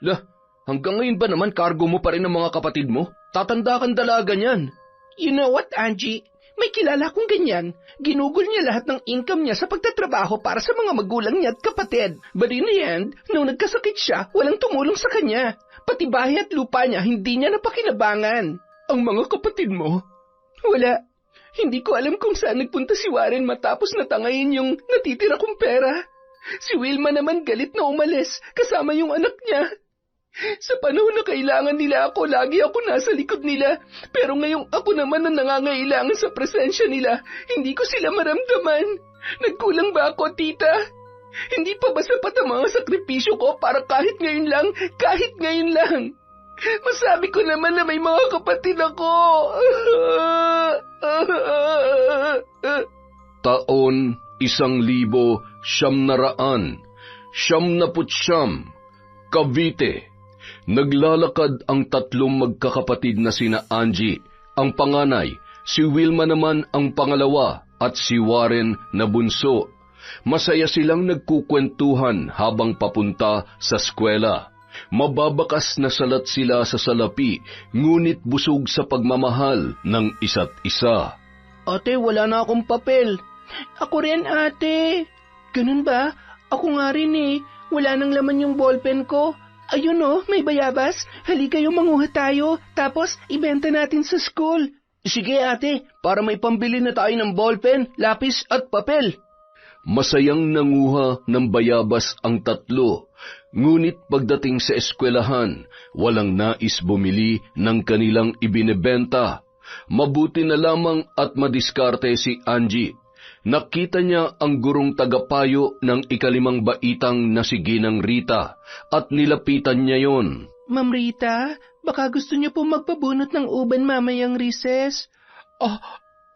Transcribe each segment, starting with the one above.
Lah, hanggang ngayon ba naman cargo mo pa rin ang mga kapatid mo? Tatanda kang dalaga niyan. You know what, Angie? May kilala kong ganyan. Ginugol niya lahat ng income niya sa pagtatrabaho para sa mga magulang niya at kapatid. But in the end, nung nagkasakit siya, walang tumulong sa kanya. Pati bahay at lupa niya, hindi niya napakinabangan. Ang mga kapatid mo? Wala. Hindi ko alam kung saan nagpunta si Warren matapos natangayin yung natitira kong pera. Si Wilma naman galit na umalis, kasama yung anak niya. Sa panahon na kailangan nila ako, lagi ako nasa likod nila. Pero ngayong ako naman ang nangangailangan sa presensya nila, hindi ko sila maramdaman. Nagkulang ba ako, tita? Hindi pa ba sapat ang mga sakripisyo ko para kahit ngayon lang? Masabi ko naman na may mga kapatid ako. Taon 1900, 1999, Cavite. Naglalakad ang tatlong magkakapatid na sina Angie, ang panganay, si Wilma naman ang pangalawa, at si Warren na bunso. Masaya silang nagkukwentuhan habang papunta sa eskwela. Mababakas na salat sila sa salapi, ngunit busog sa pagmamahal ng isa't isa. Ate, wala na akong papel. Ako rin, ate. Ganun ba? Ako nga rin eh. Wala nang laman yung ballpen ko. Ayun may bayabas. Halika kayo, manguha tayo. Tapos, ibenta natin sa school. Sige ate, para may pambili na tayo ng ballpen, lapis at papel. Masayang nanguha ng bayabas ang tatlo. Ngunit pagdating sa eskwelahan, walang nais bumili ng kanilang ibinebenta. Mabuti na lamang at madiskarte si Angie. Nakita niya ang gurong tagapayo ng ikalimang baitang na si Ginang Rita at nilapitan niya yon. Ma'am Rita, baka gusto niyo po magpabunot ng uban mamayang recess?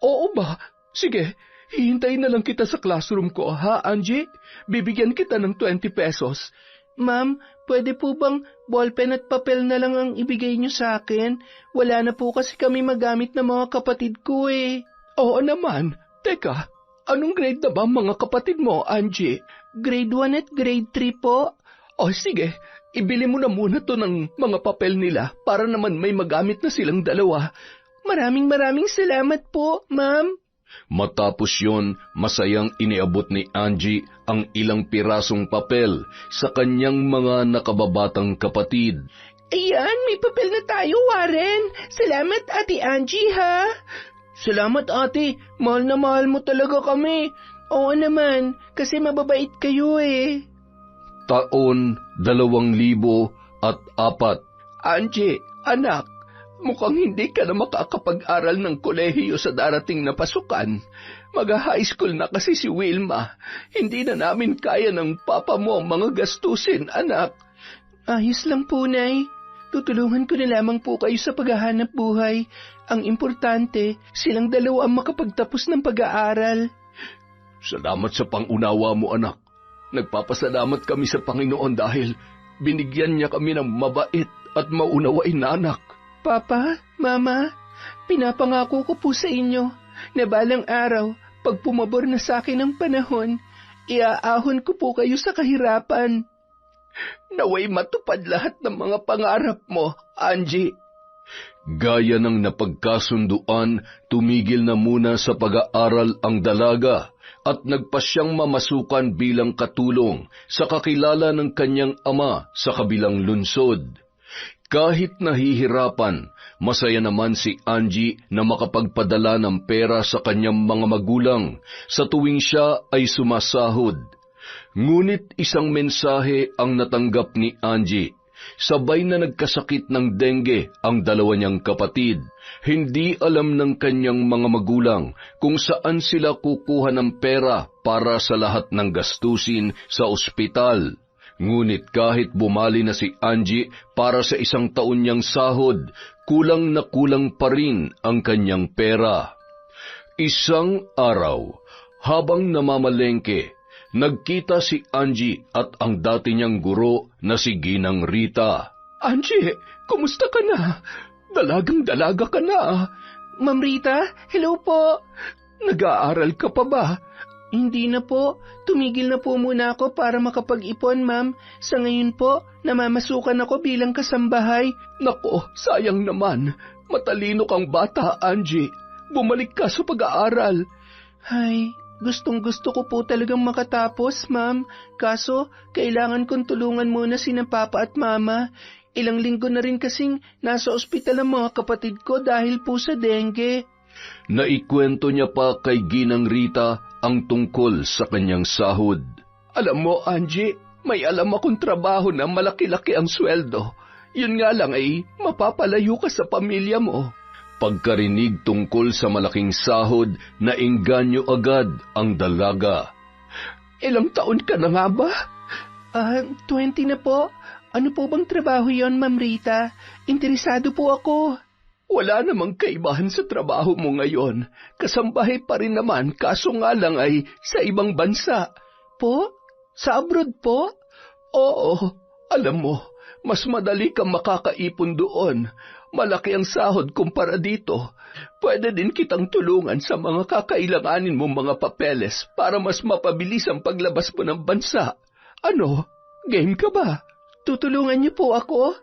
Oo ba? Sige, hihintayin na lang kita sa classroom ko, ha, Angie? Bibigyan kita ng 20 pesos. Ma'am, pwede po bang ballpen at papel na lang ang ibigay niyo sa akin? Wala na po kasi kami magamit ng mga kapatid ko eh. Oo naman. Teka, anong grade na ba mga kapatid mo, Angie? Grade 1 at grade 3 po. Sige, ibili mo na muna to ng mga papel nila para naman may magamit na silang dalawa. Maraming salamat po, ma'am. Matapos yon, masayang iniabot ni Angie ang ilang pirasong papel sa kanyang mga nakababatang kapatid. Ayan, may papel na tayo, Warren. Salamat, Ate Angie, ha? Salamat, ate. Mahal na mahal mo talaga kami. Oo naman, kasi mababait kayo eh. Taon 2004. Angie, anak, mukhang hindi ka na makakapag-aral ng kolehiyo sa darating na pasukan. Mag-high school na kasi si Wilma. Hindi na namin kaya ng papa mo mga gastusin, anak. Ayos lang po, Nay. Tutulungan ko na lamang po kayo sa paghahanap buhay. Ang importante, silang dalawa ang makapagtapos ng pag-aaral. Salamat sa pangunawa mo, anak. Nagpapasalamat kami sa Panginoon dahil binigyan niya kami ng mabait at maunawain na anak. Papa, Mama, pinapangako ko po sa inyo na balang araw, pag pumabor na sa akin ang panahon, iaahon ko po kayo sa kahirapan. Naway matupad lahat ng mga pangarap mo, Angie. Gaya ng napagkasunduan, tumigil na muna sa pag-aaral ang dalaga at nagpasyang mamasukan bilang katulong sa kakilala ng kanyang ama sa kabilang lungsod. Kahit nahihirapan, masaya naman si Angie na makapagpadala ng pera sa kanyang mga magulang sa tuwing siya ay sumasahod. Ngunit isang mensahe ang natanggap ni Angie. Sabay na nagkasakit ng dengue ang dalawa niyang kapatid. Hindi alam ng kanyang mga magulang kung saan sila kukuha ng pera para sa lahat ng gastusin sa ospital. Ngunit kahit bumali na si Angie para sa isang taon niyang sahod, kulang na kulang pa rin ang kanyang pera. Isang araw, habang namamalengke, nagkita si Angie at ang dati niyang guro na si Ginang Rita. Angie, kumusta ka na? Dalagang-dalaga ka na. Ma'am Rita, hello po. Nag-aaral ka pa ba? Hindi na po. Tumigil na po muna ako para makapag-ipon, ma'am. Sa ngayon po, namamasukan ako bilang kasambahay. Nako, sayang naman. Matalino kang bata, Angie. Bumalik ka sa pag-aaral. Ay, gustong-gusto ko po talagang makatapos, ma'am. Kaso, kailangan kong tulungan muna sina Papa at Mama. Ilang linggo na rin kasing nasa ospital ang mga kapatid ko dahil po sa dengue. Naikwento niya pa kay Ginang Rita ang tungkol sa kanyang sahod. Alam mo, Angie, may alam akong trabaho na malaki-laki ang sweldo. Yun nga lang ay mapapalayo ka sa pamilya mo. Pagkarinig tungkol sa malaking sahod, naengganyo agad ang dalaga. Ilang taon ka na nga ba? 20 na po. Ano po bang trabaho yon, Ma'am Rita? Interesado po ako. Wala namang kaibahan sa trabaho mo ngayon. Kasambahay pa rin naman, kaso nga lang ay sa ibang bansa. Po? Sa abroad po? Oo, alam mo, mas madali kang makakaipon doon. Malaki ang sahod kumpara dito. Pwede din kitang tulungan sa mga kakailanganin mong mga papeles para mas mapabilis ang paglabas mo ng bansa. Ano? Game ka ba? Tutulungan niyo po ako?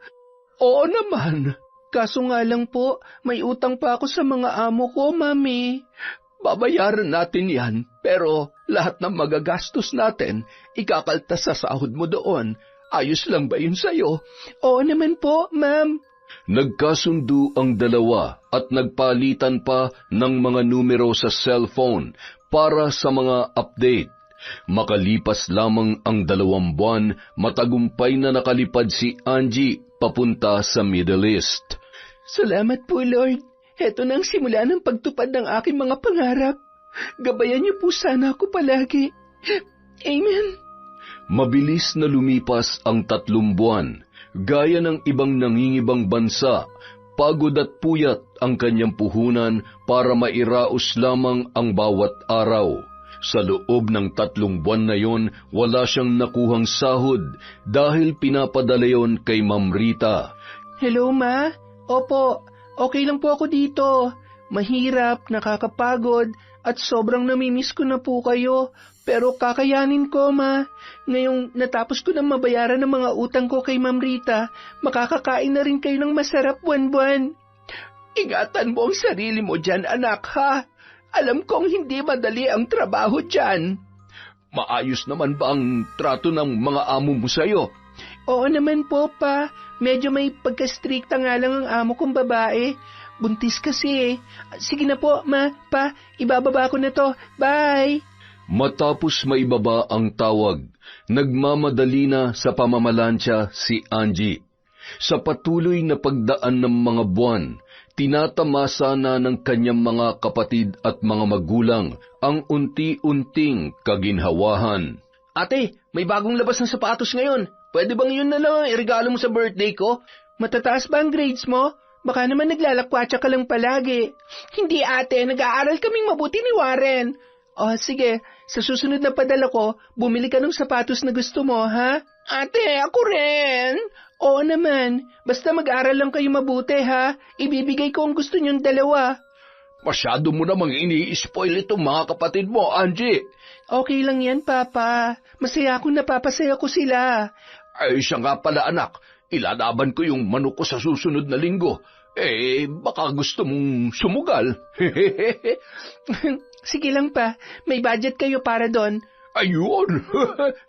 Oo naman. Kaso nga lang po, may utang pa ako sa mga amo ko, Mami. Babayaran natin yan, pero lahat ng magagastos natin, ikakaltas sa sahod mo doon. Ayos lang ba yun sa'yo? Oo naman po, Ma'am. Nagkasundo ang dalawa at nagpalitan pa ng mga numero sa cellphone para sa mga update. Makalipas lamang ang 2 buwan, matagumpay na nakalipad si Angie papunta sa Middle East. Salamat po, Lord. Heto na ang simula ng pagtupad ng aking mga pangarap. Gabayan niyo po sana ako palagi. Amen. Mabilis na lumipas ang 3 buwan. Gaya ng ibang nangingibang bansa, pagod at puyat ang kanyang puhunan para mairaos lamang ang bawat araw. Sa loob ng 3 buwan na yon, wala siyang nakuhang sahod dahil pinapadala yon kay Ma'am Rita. Hello, Ma? Opo, okay lang po ako dito. Mahirap, nakakapagod, at sobrang namimiss ko na po kayo. Pero kakayanin ko, Ma. Ngayong natapos ko na mabayaran ng mga utang ko kay Ma'am Rita, makakakain na rin kayo ng masarap buwan-buwan. Ingatan mo ang sarili mo dyan, anak, ha? Alam kong hindi madali ang trabaho dyan. Maayos naman ba ang trato ng mga amo mo sa'yo? Oo naman po, Pa. Medyo may pagka-stricta nga lang ang amo kong babae. Buntis kasi eh. Sige na po, Ma, Pa. Ibababa ko na to. Bye! Matapos maibaba ang tawag, nagmamadali na sa pamamalansya si Angie. Sa patuloy na pagdaan ng mga buwan, tinatamasa na ng kanyang mga kapatid at mga magulang ang unti-unting kaginhawahan. Ate, may bagong labas ng sapatos ngayon. Pwede bang yun na lang ang iregalo mo sa birthday ko? Matataas ba ang grades mo? Baka naman naglalakwatsa ka lang palagi. Hindi ate, nag-aaral kaming mabuti ni Warren. Oh, sige, sa susunod na padala ko, bumili ka ng sapatos na gusto mo, ha? Ate, ako rin. Oo naman, basta mag-aral lang kayo mabuti, ha? Ibibigay ko ang gusto niyong dalawa. Masyado mo namang ini-spoil itong mga kapatid mo, Angie. Okay lang yan, Papa. Masaya akong napapasaya ko sila. Ay, siya nga pala, anak. Ilalaban ko yung manok ko sa susunod na linggo. Baka gusto mong sumugal. Sige lang pa, may budget kayo para doon. Ayun,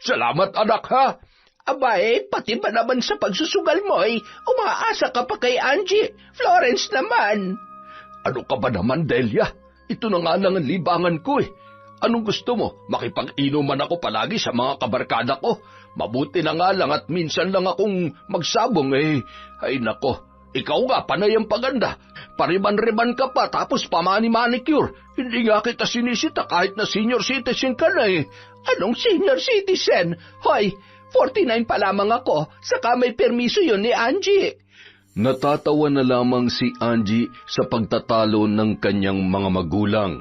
salamat anak ha. Aba pati ba naman sa pagsusugal mo umaasa ka pa kay Angie. Florence naman. Ano ka ba naman, Delia? Ito na nga lang ang libangan ko Anong gusto mo? Makipag-inuman ako palagi sa mga kabarkada ko. Mabuti na nga lang at minsan lang akong magsabong Ay nako, ikaw nga panay ang paganda. Pariban-riban ka pa tapos pamani-manicure. Hindi nga kita sinisita kahit na senior citizen ka na Anong senior citizen? Hoy, 49 pa lamang ako, saka may permiso yun ni Angie. Natatawa na lamang si Angie sa pagtatalo ng kanyang mga magulang.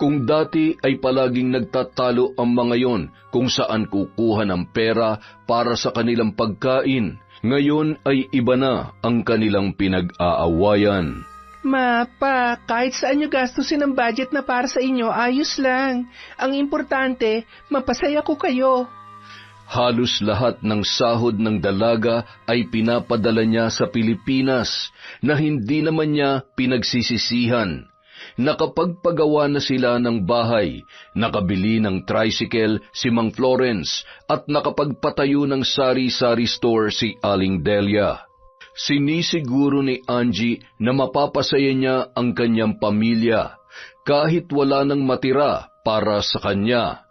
Kung dati ay palaging nagtatalo ang mga yon kung saan kukuha ng pera para sa kanilang pagkain, ngayon ay iba na ang kanilang pinag-aawayan. Kahit saan nyo gastusin ang budget na para sa inyo, ayos lang. Ang importante, mapasaya ko kayo. Halos lahat ng sahod ng dalaga ay pinapadala niya sa Pilipinas na hindi naman niya pinagsisisihan. Nakapagpagawa na sila ng bahay, nakabili ng tricycle si Mang Florence at nakapagpatayo ng sari-sari store si Aling Delia. Sinisiguro ni Angie na mapapasaya niya ang kanyang pamilya kahit wala nang matira para sa kanya.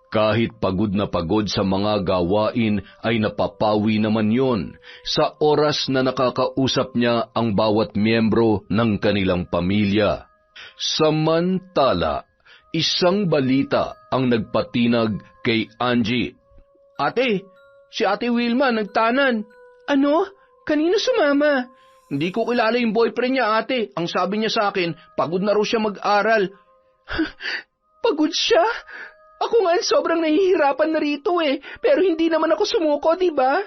Kahit pagod na pagod sa mga gawain ay napapawi naman yon sa oras na nakakausap niya ang bawat miyembro ng kanilang pamilya. Samantala, isang balita ang nagpatinag kay Angie. Ate, si Ate Wilma nagtanan. Ano? Kanino sumama? Hindi ko kilala yung boyfriend niya, ate. Ang sabi niya sa akin, pagod na raw siya mag-aral. Pagod siya? Ako nga sobrang nahihirapan na rito pero hindi naman ako sumuko, di ba?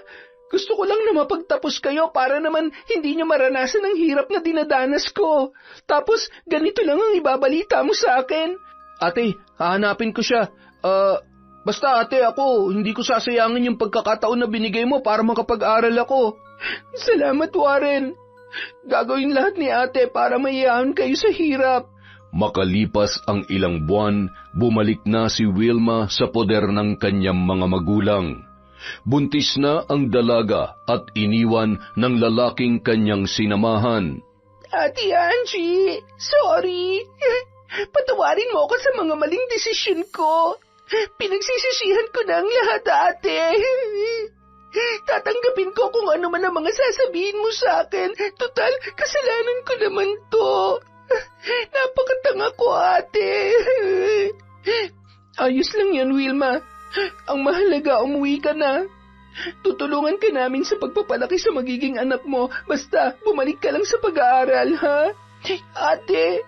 Gusto ko lang na mapagtapos kayo para naman hindi niyo maranasan ang hirap na dinadanas ko. Tapos, ganito lang ang ibabalita mo sa akin. Ate, hahanapin ko siya. Basta ate, ako, hindi ko sasayangin yung pagkakataon na binigay mo para makapag-aral ako. Salamat, Warren. Gagawin lahat ni ate para maiyahan kayo sa hirap. Makalipas ang ilang buwan, bumalik na si Wilma sa poder ng kanyang mga magulang. Buntis na ang dalaga at iniwan ng lalaking kanyang sinamahan. Ate Angie, sorry. Patawarin mo ako sa mga maling desisyon ko. Pinagsisisihan ko na ang lahat, ate. Tatanggapin ko kung ano man ang mga sasabihin mo sa akin. Total, kasalanan ko naman to. Napakatanga ko, ate. Ayos lang yan, Wilma. Ang mahalaga, umuwi ka na. Tutulungan ka namin sa pagpapalaki sa magiging anak mo. Basta, bumalik ka lang sa pag-aaral, ha? Ate,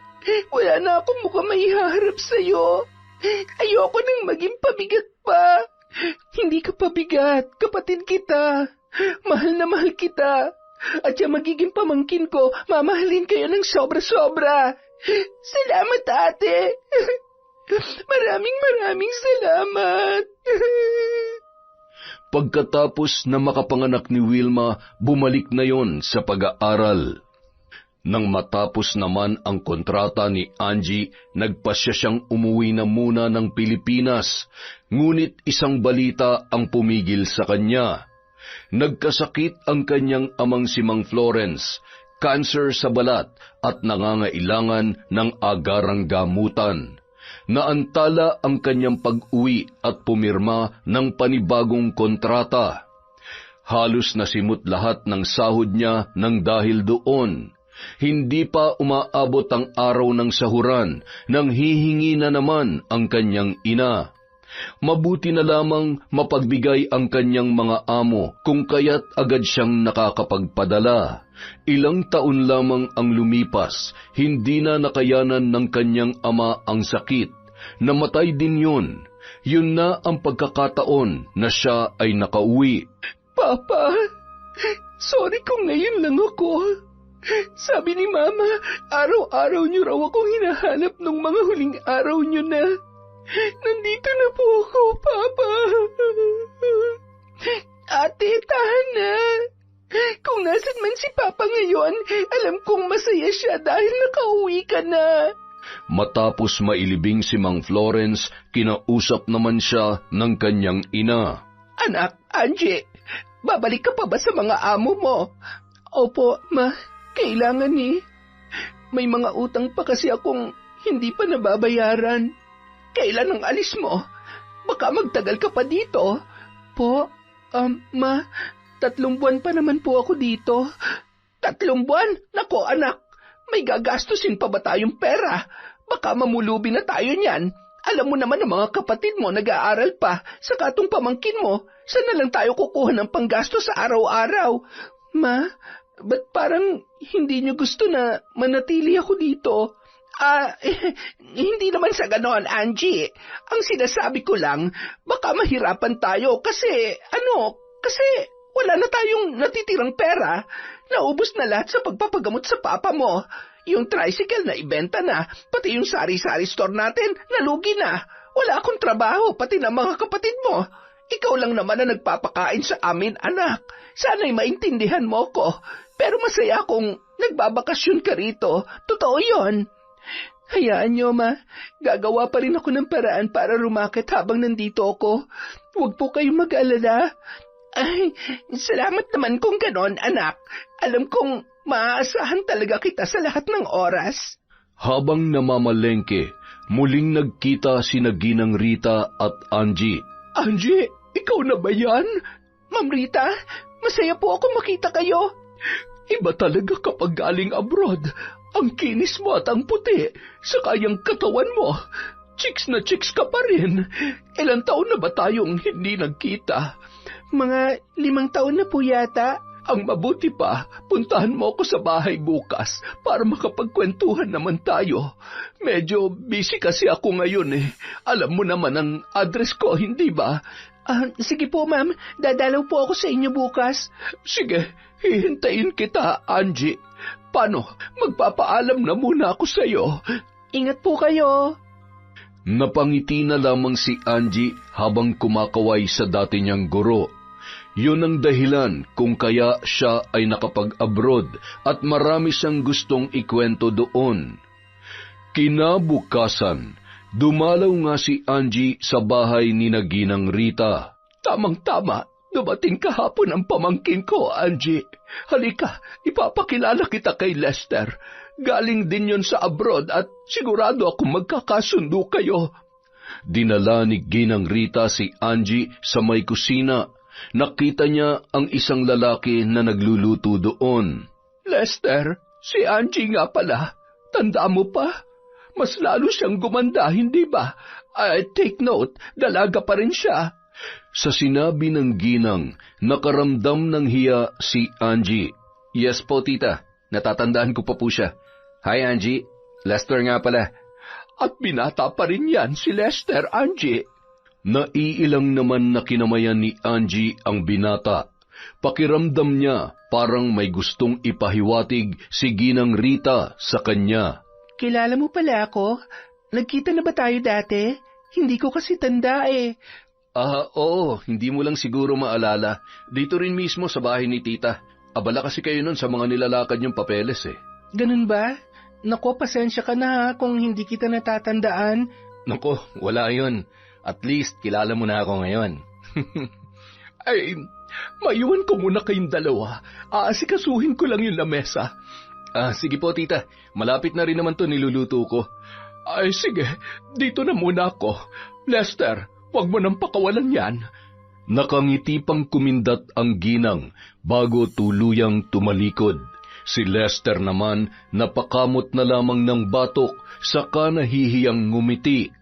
wala na akong mukhang maihaharap sa'yo. Ayoko nang maging pabigat pa. Hindi ka pabigat, kapatid kita. Mahal na mahal kita. At yung magiging pamangkin ko, mamahalin kayo ng sobra-sobra. Salamat, ate. Maraming salamat. Pagkatapos na makapanganak ni Wilma, bumalik na yon sa pag-aaral. Nang matapos naman ang kontrata ni Angie, nagpasya siyang umuwi na muna ng Pilipinas, ngunit isang balita ang pumigil sa kanya. Nagkasakit ang kanyang amang si Mang Florence, kanser sa balat at nangangailangan ng agarang gamutan. Naantala ang kanyang pag-uwi at pumirma ng panibagong kontrata. Halos nasimot lahat ng sahod niya nang dahil doon. Hindi pa umaabot ang araw ng sahuran nang hihingi na naman ang kanyang ina. Mabuti na lamang mapagbigay ang kanyang mga amo kung kaya't agad siyang nakakapagpadala. Ilang taon lamang ang lumipas, hindi na nakayanan ng kanyang ama ang sakit. Namatay din yun. Yun na ang pagkakataon na siya ay nakauwi. Papa, sorry kung ngayon lang ako. Sabi ni Mama, araw-araw niyo raw akong hinahanap nung mga huling araw niyo na. Nandito na po ako, Papa. Ate, tahan na. Kung nasan man si Papa ngayon, alam kong masaya siya dahil nakauwi ka na. Matapos mailibing si Mang Florence, kinausap naman siya ng kanyang ina. Anak, Angie, babalik ka pa ba sa mga amo mo? Opo, Ma. Kailangan May mga utang pa kasi akong hindi pa nababayaran. Kailan ang alis mo? Baka magtagal ka pa dito. Po, Ma, 3 buwan pa naman po ako dito. 3 buwan? Nako, anak, may gagastusin pa ba tayong pera? Baka mamulubi na tayo niyan. Alam mo naman ang mga kapatid mo nag-aaral pa, saka itong pamangkin mo. Saan na lang tayo kukuha ng panggasto sa araw-araw? Ma, ba't parang hindi niyo gusto na manatili ako dito? Hindi naman sa ganon, Angie. Ang sinasabi ko lang, baka mahirapan tayo kasi wala na tayong natitirang pera. Naubos na lahat sa pagpapagamot sa papa mo. Yung tricycle na ibenta na, pati yung sari-sari store natin, nalugi na. Wala akong trabaho, pati na mga kapatid mo. Ikaw lang naman na nagpapakain sa amin, anak. Sana'y maintindihan mo ko. Pero masaya kung nagbabakasyon ka rito. Totoo yon. Hayaan niyo, Ma. Gagawa pa rin ako ng paraan para rumakit habang nandito ako. Huwag po kayong mag-alala. Ay, salamat naman kung ganon, anak. Alam kong maaasahan talaga kita sa lahat ng oras. Habang namamalengke, muling nagkita sina Ginang Rita at Angie. Angie, ikaw na ba yan? Ma'am Rita, masaya po ako makita kayo. Iba talaga kapag galing abroad. Ang kinis mo at ang puti, saka yung katawan mo. Chicks na chicks ka pa rin. Ilang taon na ba tayong hindi nagkita? Mga 5 taon na po yata. Ang mabuti pa, puntahan mo ako sa bahay bukas para makapagkwentuhan naman tayo. Medyo busy kasi ako ngayon eh. Alam mo naman ang address ko, hindi ba? Sige po, ma'am. Dadalaw po ako sa inyo bukas. Sige, hihintayin kita, Angie. Paano? Magpapaalam na muna ako sa iyo. Ingat po kayo. Napangiti na lamang si Angie habang kumakaway sa dati niyang guro. Yun ang dahilan kung kaya siya ay nakapag-abroad at marami siyang gustong ikwento doon. Kinabukasan, dumalaw nga si Angie sa bahay ni Ginang Rita. Tamang-tama, dumating kahapon ang pamangkin ko, Angie. Halika, ipapakilala kita kay Lester. Galing din yon sa abroad at sigurado akong magkakasundo kayo. Dinala ni Ginang Rita si Angie sa may kusina. Nakita niya ang isang lalaki na nagluluto doon. Lester, si Angie nga pala. Tanda mo pa? Mas lalo siyang gumanda, hindi ba? Take note, dalaga pa rin siya. Sa sinabi ng ginang, nakaramdam ng hiya si Angie. Yes po, tita. Natatandaan ko pa po siya. Hi, Angie. Lester nga pala. At binata pa rin yan si Lester, Angie. Naiilang naman na kinamayan ni Angie ang binata. Pakiramdam niya parang may gustong ipahiwatig si Ginang Rita sa kanya. Kilala mo pala ako? Nagkita na ba tayo dati? Hindi ko kasi tanda eh. Oo, hindi mo lang siguro maalala. Dito rin mismo sa bahay ni tita. Abala kasi kayo nun sa mga nilalakad niyong papeles eh. Ganun ba? Nako, pasensya ka na ha kung hindi kita natatandaan. Nako, wala yun. At least, kilala mo na ako ngayon. Ay, maiwan ko muna kayong dalawa. Aasikasuhin ko lang yung lamesa. Sige po, tita. Malapit na rin naman to niluluto ko. Ay, sige. Dito na muna ako. Lester, huwag mo nang pakawalan yan. Nakangiti pang kumindat ang ginang bago tuluyang tumalikod. Si Lester naman napakamot na lamang ng batok saka nahihiyang ngumiti.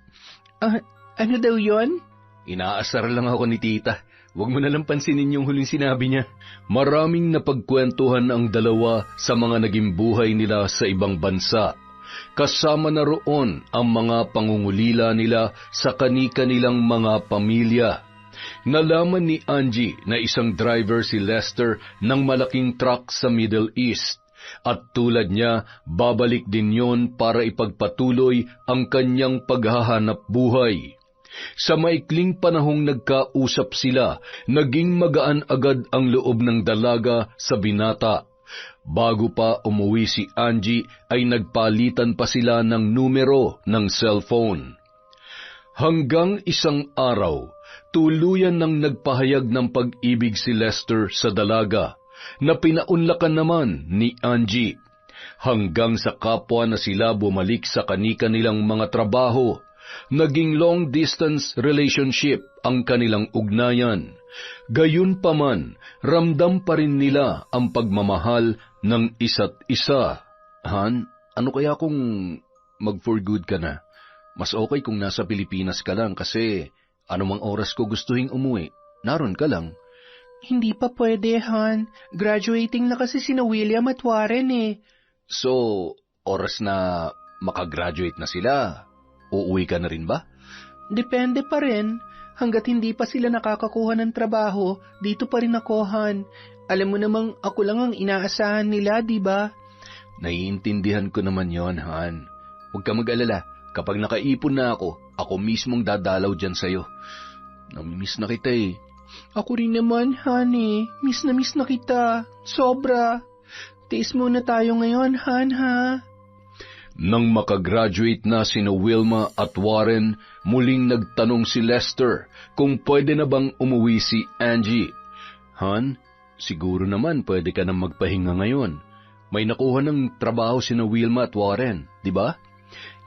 Ano daw yon? Inaasar lang ako ni tita. Huwag mo na lang pansinin yung huling sinabi niya. Maraming napagkwentuhan ang dalawa sa mga naging buhay nila sa ibang bansa. Kasama na roon ang mga pangungulila nila sa kani-kanilang mga pamilya. Nalaman ni Angie na isang driver si Lester ng malaking truck sa Middle East. At tulad niya, babalik din yon para ipagpatuloy ang kanyang paghahanap buhay. Sa maikling panahong nagkausap sila, naging magaan agad ang loob ng dalaga sa binata. Bago pa umuwi si Angie ay nagpalitan pa sila ng numero ng cellphone. Hanggang isang araw, tuluyan nang nagpahayag ng pag-ibig si Lester sa dalaga, na pinaunlakan naman ni Angie. Hanggang sa kapwa na sila bumalik sa kani-kanilang mga trabaho, naging long-distance relationship ang kanilang ugnayan. Gayunpaman, ramdam pa rin nila ang pagmamahal ng isa't isa. Han, ano kaya kung mag-for good ka na? Mas okay kung nasa Pilipinas ka lang kasi anumang oras ko gustuhin umuwi, naroon ka lang. Hindi pa pwede, Han. Graduating na kasi sina William at Warren eh. So, oras na makagraduate na sila, uuwi ka na rin ba? Depende pa rin. Hanggat hindi pa sila nakakakuha ng trabaho, dito pa rin ako, Han. Alam mo namang ako lang ang inaasahan nila, di ba? Naiintindihan ko naman yon, Han. Huwag ka mag-alala. Kapag nakaipon na ako mismong dadalaw dyan sa'yo. Namimiss na kita eh. Ako rin naman, Han eh. Miss na kita. Sobra. Tiis muna tayo ngayon, Han, ha? Nang makagraduate na sina Wilma at Warren, muling nagtanong si Lester kung pwede na bang umuwi si Angie. Han, siguro naman pwede ka na magpahinga ngayon. May nakuha ng trabaho sina Wilma at Warren, di ba?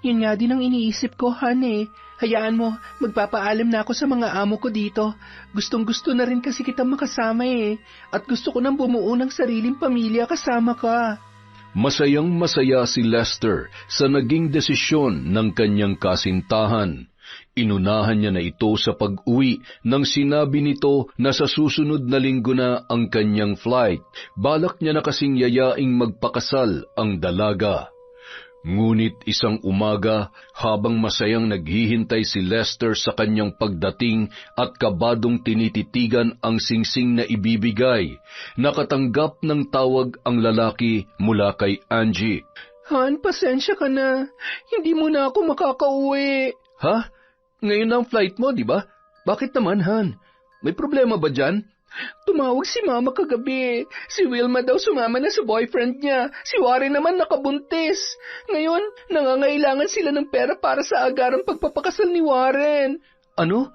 Yun nga din ang iniisip ko, Han eh. Hayaan mo, magpapaalam na ako sa mga amo ko dito. Gustong-gusto na rin kasi kitang makasama eh. At gusto ko nang bumuo ng sariling pamilya kasama ka. Masayang-masaya si Lester sa naging desisyon ng kanyang kasintahan. Inunahan niya na ito sa pag-uwi nang sinabi nito na sa susunod na linggo na ang kanyang flight. Balak niya na kasing yayaing magpakasal ang dalaga. Ngunit isang umaga, habang masayang naghihintay si Lester sa kanyang pagdating at kabadong tinititigan ang singsing na ibibigay, nakatanggap ng tawag ang lalaki mula kay Angie. Han, pasensya ka na. Hindi mo na ako makakauwi. Ha? Ngayon na ang flight mo, di ba? Bakit naman, Han? May problema ba dyan? Tumawag si Mama kagabi. Si Wilma daw sumama na sa boyfriend niya. Si Warren naman nakabuntis. Ngayon, nangangailangan sila ng pera para sa agarang pagpapakasal ni Warren. Ano?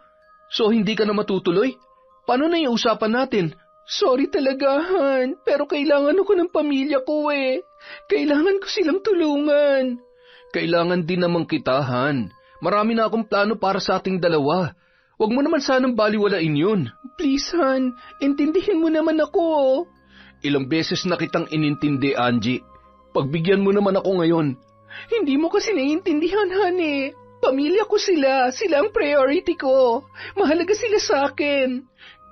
So hindi ka na matutuloy? Paano na yung usapan natin? Sorry talaga, Han. Pero kailangan ako ng pamilya ko eh. Kailangan ko silang tulungan. Kailangan din naman kita, Han. Marami na akong plano para sa ating dalawa. Huwag mo naman sanang baliwalain yun. Please, Han. Intindihin mo naman ako. Ilang beses na kitang inintindi, Angie. Pagbigyan mo naman ako ngayon. Hindi mo kasi naiintindihan, Han eh. Pamilya ko sila. Sila ang priority ko. Mahalaga sila sa akin.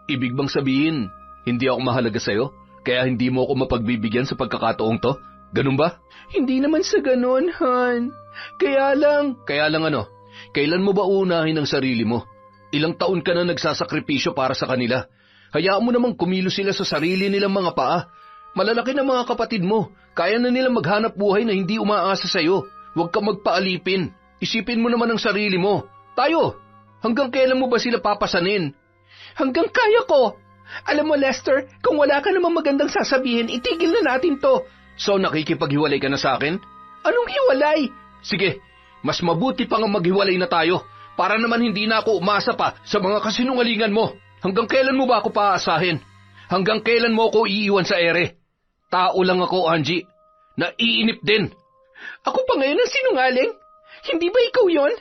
Ibig bang sabihin, hindi ako mahalaga sa'yo? Kaya hindi mo ako mapagbibigyan sa pagkakataong to? Ganun ba? Hindi naman sa ganun, Han. Kaya lang... Kaya lang ano? Kailan mo ba uunahin ang sarili mo? Ilang taon ka na nagsasakripisyo para sa kanila. Hayaan mo namang kumilo sila sa sarili nilang mga paa. Malalaki na mga kapatid mo. Kaya na nilang maghanap buhay na hindi umaasa sa'yo. Huwag kang magpaalipin. Isipin mo naman ang sarili mo. Tayo, hanggang kailan mo ba sila papasanin? Hanggang kaya ko. Alam mo, Lester, kung wala ka namang magandang sasabihin, itigil na natin to. So nakikipaghiwalay ka na sa akin? Anong hiwalay? Sige, mas mabuti pa nga maghiwalay na tayo. Para naman hindi na ako umasa pa sa mga kasinungalingan mo. Hanggang kailan mo ba ako paaasahin? Hanggang kailan mo ako iiwan sa ere? Tao lang ako, Angie. Naiinip din. Ako pa ngayon ang sinungaling? Hindi ba ikaw yon?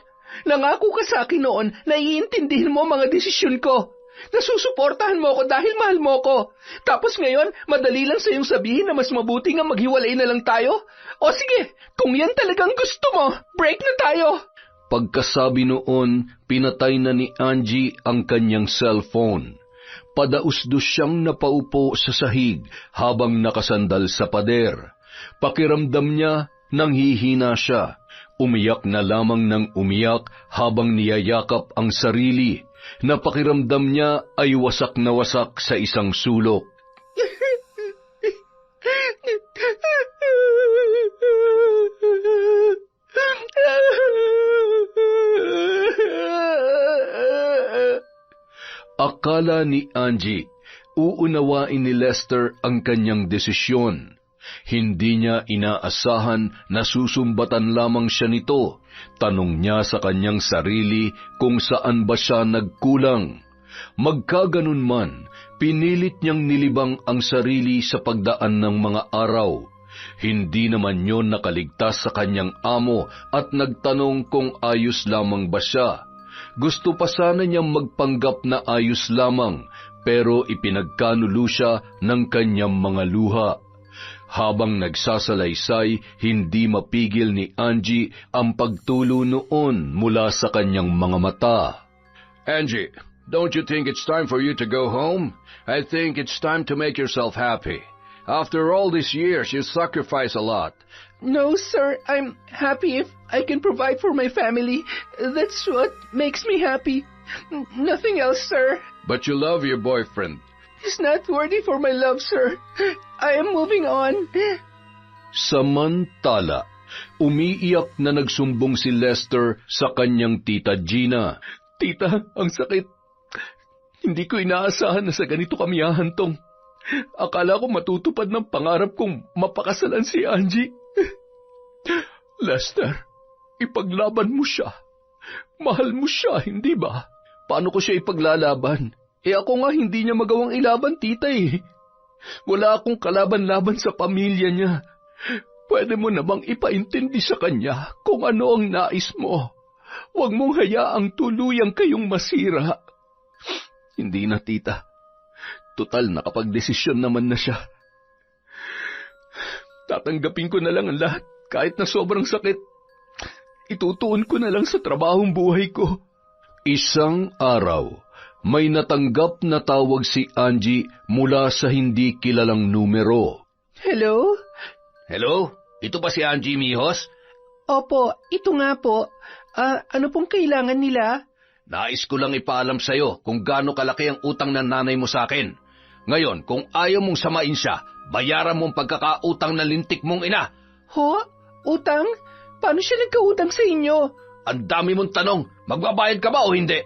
Nangako ka sa akin noon na iintindihin mo mga desisyon ko. Nasusuportahan mo ako dahil mahal mo ko. Tapos ngayon, madali lang sa iyong sabihin na mas mabuti nga maghiwalay na lang tayo? O sige, kung yan talagang gusto mo, break na tayo. Pagkasabi noon, pinatay na ni Angie ang kanyang cellphone. Padausdos siyang napaupo sa sahig habang nakasandal sa pader. Pakiramdam niya nang hihina siya. Umiyak na lamang ng umiyak habang niyayakap ang sarili. Napakiramdam niya ay wasak na wasak sa isang sulok. Akala ni Angie, uunawain ni Lester ang kanyang desisyon. Hindi niya inaasahan na susumbatan lamang siya nito. Tanong niya sa kanyang sarili kung saan ba siya nagkulang. Magkaganon man, pinilit niyang nilibang ang sarili sa pagdaan ng mga araw. Hindi naman yon nakaligtas sa kanyang amo at nagtanong kung ayos lamang ba siya. Gusto pa sana niyang magpanggap na ayos lamang, pero ipinagkanulo siya ng kanyang mga luha. Habang nagsasalaysay, hindi mapigil ni Angie ang pagtulo noon mula sa kanyang mga mata. Angie, don't you think it's time for you to go home? I think it's time to make yourself happy. After all these years, you sacrifice a lot. No, sir. I'm happy if I can provide for my family. That's what makes me happy. Nothing else, sir. But you love your boyfriend. He's not worthy for my love, sir. I am moving on. Samantala, umiiyak na nagsumbong si Lester sa kanyang tita Gina. Tita, ang sakit. Hindi ko inaasahan na sa ganito kami hahantong. Akala ko matutupad ng pangarap kong mapakasalan si Angie. Lester, ipaglaban mo siya. Mahal mo siya, hindi ba? Paano ko siya ipaglalaban? Ako nga hindi niya magawang ilaban, tita eh. Wala akong kalaban-laban sa pamilya niya. Pwede mo namang ipaintindi sa kanya kung ano ang nais mo. Huwag mong hayaang tuluyang kayong masira. Hindi na, tita. Total, nakapagdesisyon naman na siya. Tatanggapin ko na lang ang lahat, kahit na sobrang sakit. Itutuon ko na lang sa trabahong buhay ko. Isang araw, may natanggap na tawag si Angie mula sa hindi kilalang numero. Hello? Hello? Ito ba si Angie Mijos? Opo, ito nga po. Ano pong kailangan nila? Nais ko lang ipaalam sa'yo kung gaano kalaki ang utang ng nanay mo sa akin. Ngayon, kung ayaw mong samain siya, bayaran mong pagkakautang na lintik mong ina. Ho? Utang? Paano siya nagkautang sa inyo? Ang dami mong tanong, magbabayad ka ba o hindi?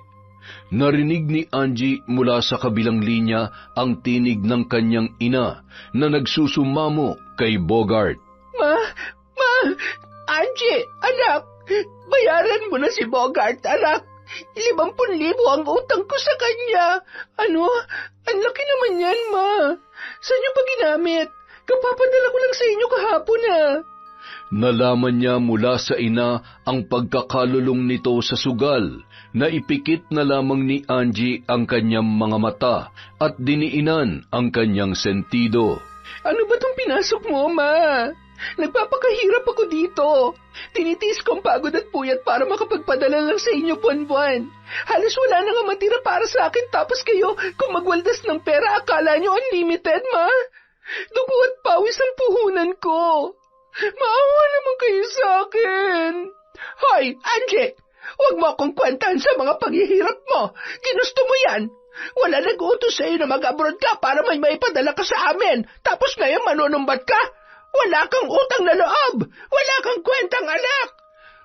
Narinig ni Angie mula sa kabilang linya ang tinig ng kanyang ina na nagsusumamo kay Bogart. Ma! Angie, anak! Bayaran mo na si Bogart, anak! 50,000 ang utang ko sa kanya. Ano? Ang laki naman yan, ma. Saan niyo pa ginamit? Kapapadala ko lang sa inyo kahapon, Nalaman niya mula sa ina ang pagkakalulong nito sa sugal, na ipikit na lamang ni Angie ang kanyang mga mata at diniinan ang kanyang sentido. Ano ba tong pinasok mo, ma? Nagpapakahirap ako dito. Tinitiis ko ang pagod at puyat para makapagpadala lang sa inyo buwan-buwan. Halos wala na nga matira para sa akin tapos kayo, kung magwaldas ng pera, akala nyo unlimited, ma? Dugo at pawis ang puhunan ko. Maawa naman kayo sa akin. Hoy, Angie! Huwag mo akong kwentan sa mga paghihirap mo. Ginusto mo yan. Wala nag-utos sa'yo na mag-abroad ka para may maipadala ka sa amin. Tapos ngayon manunumbat ka? Wala kang utang na loob! Wala kang kwentang anak!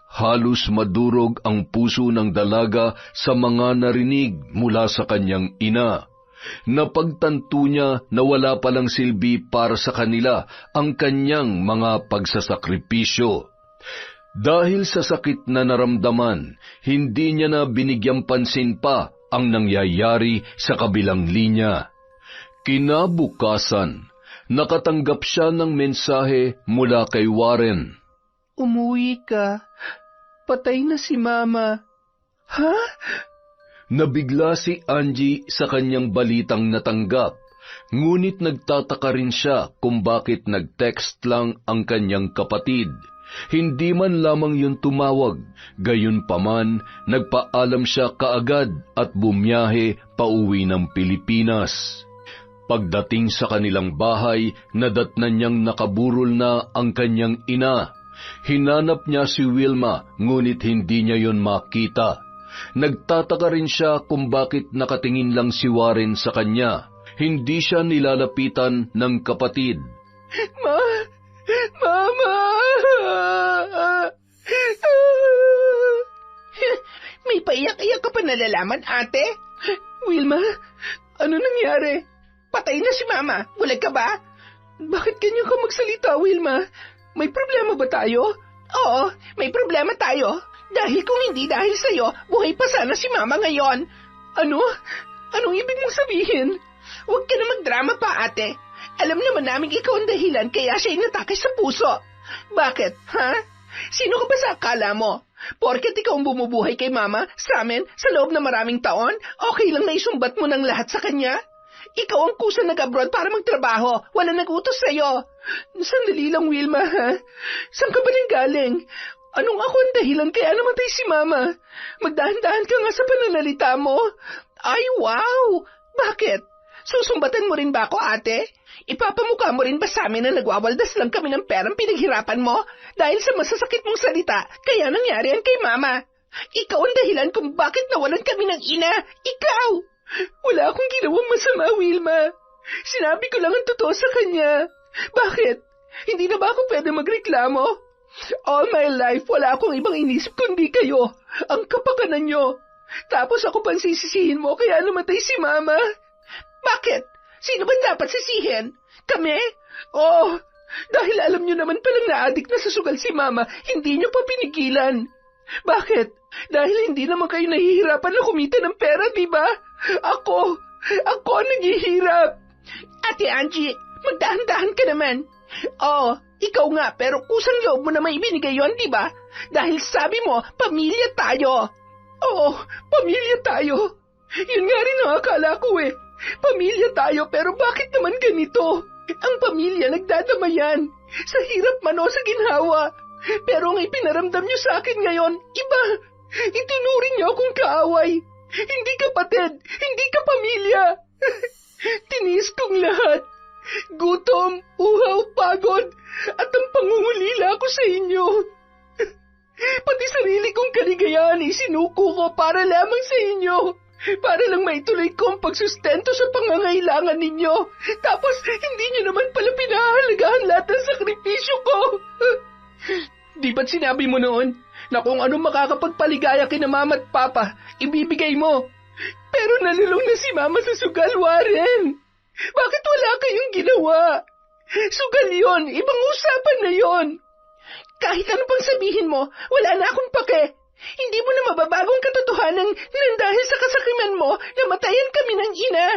Halos madurog ang puso ng dalaga sa mga narinig mula sa kanyang ina. Napagtanto niya na wala palang silbi para sa kanila ang kanyang mga pagsasakripisyo. Dahil sa sakit na naramdaman, hindi niya na binigyang pansin pa ang nangyayari sa kabilang linya. Kinabukasan, nakatanggap siya ng mensahe mula kay Warren. Umuwi ka. Patay na si Mama. Ha? Nabigla si Angie sa kanyang balitang natanggap, ngunit nagtataka rin siya kung bakit nag-text lang ang kanyang kapatid. Hindi man lamang yun tumawag, gayunpaman nagpaalam siya kaagad at bumiyahe pauwi ng Pilipinas. Pagdating sa kanilang bahay, nadatnan niyang nakaburol na ang kanyang ina. Hinanap niya si Wilma, ngunit hindi niya yon makita. Nagtataka rin siya kung bakit nakatingin lang si Warren sa kanya. Hindi siya nilalapitan ng kapatid. Mama! May paiyak-iyak ka pa nalalaman, ate? Wilma, ano nangyari? Patay na si Mama. Bulag ka ba? Bakit ganyan ka magsalita, Wilma? May problema ba tayo? Oo, may problema tayo. Dahil kung hindi dahil sa'yo, buhay pa sana si Mama ngayon. Ano? Anong ibig mong sabihin? Huwag ka na magdrama pa, ate. Alam naman namin ikaw ang dahilan kaya siya inatake sa puso. Bakit, ha? Sino ka ba sa akala mo? Porket ikaw ang bumubuhay kay Mama, sa amin, sa loob na maraming taon, okay lang na isumbat mo ng lahat sa kanya? Ikaw ang kusa nag-abroad para magtrabaho. Wala nag-utos sa'yo. Sandali lang, Wilma, ha? Saan ka ba nang galing? Anong ako ang dahilan kaya namatay si Mama? Magdahan-dahan ka nga sa pananalita mo. Ay, wow! Bakit? Susumbatan mo rin ba ako, ate? Ipapamukha mo rin ba sa amin na nagwawaldas lang kami ng perang pinaghirapan mo? Dahil sa masasakit mong salita, kaya nangyari yan kay Mama. Ikaw ang dahilan kung bakit nawalan kami ng ina. Ikaw! Wala akong ginawang masama, Wilma. Sinabi ko lang ang totoo sa kanya. Bakit? Hindi na ba ako pwede magreklamo? All my life, wala akong ibang inisip kundi kayo. Ang kapakanan nyo. Tapos ako pang sisisihin mo kaya namatay si Mama. Bakit? Sino ba dapat sisihin? Kami? Oh, dahil alam nyo naman palang na-addict na sa sugal si Mama, hindi nyo pa pinigilan. Bakit? Dahil hindi naman kayo nahihirapan na kumita ng pera, di ba? Ako ang naghihirap. Ate Angie, magdahan-dahan ka naman. Oo, ikaw nga, pero kusang loob mo na may ibinigay yun, di ba? Dahil sabi mo, pamilya tayo. Oo, pamilya tayo. Yun nga rin ang akala ko eh. Pamilya tayo, pero bakit naman ganito? Ang pamilya nagdadamayan. Sa hirap man o sa ginhawa. Pero ang ipinaramdam niyo sa akin ngayon, iba. Itinuring niyo akong kaaway. Hindi kapatid, hindi ka pamilya. Tinis kong lahat. Gutom, uhaw, pagod, at ang pangungulila ko sa inyo. Pati sarili kong kaligayahan isinuko ko para lamang sa inyo. Para lang maituloy ko ang pagsustento sa pangangailangan ninyo. Tapos, hindi nyo naman pala pinahahalagahan lahat ng sakripisyo ko. Di ba't sinabi mo noon na kung anong makakapagpaligaya kina Mama at Papa, ibibigay mo? Pero nalulong na si Mama sa sugal, Warren. Bakit wala kayong ginawa? Sugal yon, ibang usapan na yon. Kahit ano pang sabihin mo, wala na akong pake. Hindi mo na mababagong katotohanan na dahil sa kasakiman mo, namatayan kami ng ina.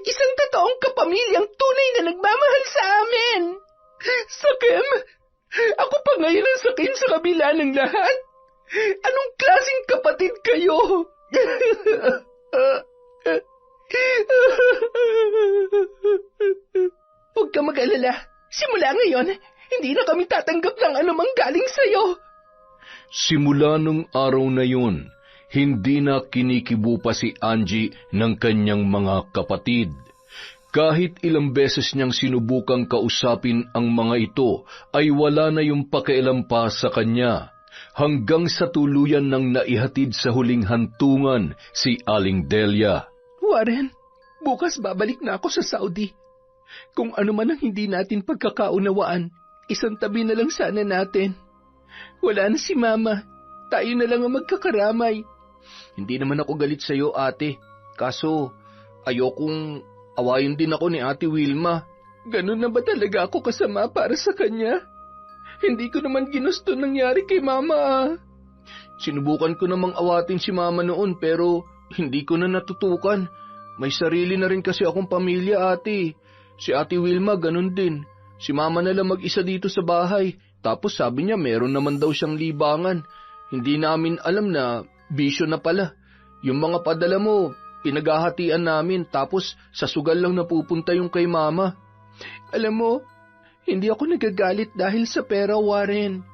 Isang totoong kapamilyang tunay na nagmamahal sa amin. Sakim, ako pa ngayon ang sakim sa kabila ng lahat. Anong klaseng kapatid kayo? Huwag ka mag-alala. Simula ngayon, hindi na kami tatanggap ng anumang galing sa'yo. Simula nung araw na yun, hindi na kinikibo pa si Angie ng kanyang mga kapatid. Kahit ilang beses niyang sinubukang kausapin ang mga ito, ay wala na yung pakialam pa sa kanya. Hanggang sa tuluyan nang naihatid sa huling hantungan si Aling Delia. Warren, bukas babalik na ako sa Saudi. Kung ano man ang hindi natin pagkakaunawaan, isang tabi na lang sana natin. Wala na si Mama. Tayo na lang ang magkakaramay. Hindi naman ako galit sa'yo, ate. Kaso, ayokong awayin din ako ni Ate Wilma. Ganun na ba talaga ako kasama para sa kanya? Hindi ko naman ginusto nangyari kay Mama. Sinubukan ko namang awatin si Mama noon pero hindi ko na natutukan. May sarili na rin kasi akong pamilya, ate. Si Ate Wilma ganun din. Si Mama na lang mag-isa dito sa bahay. Tapos sabi niya meron naman daw siyang libangan. Hindi namin alam na bisyo na pala. Yung mga padala mo, pinaghahatian namin tapos sa sugal lang napupunta yung kay Mama. Alam mo, hindi ako nagagalit dahil sa pera, Warren.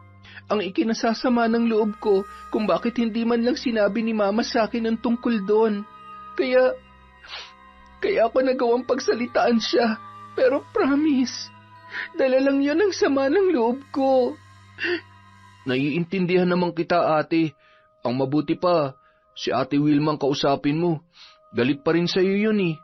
Ang ikinasasama ng loob ko kung bakit hindi man lang sinabi ni Mama sa akin ang tungkol doon. Kaya ako nagawang pagsalitaan siya. Pero promise, dala lang yun ang sama ng loob ko. Naiintindihan naman kita, ate. Ang mabuti pa, si Ate Wilma ang kausapin mo. Galit pa rin sa'yo yun eh.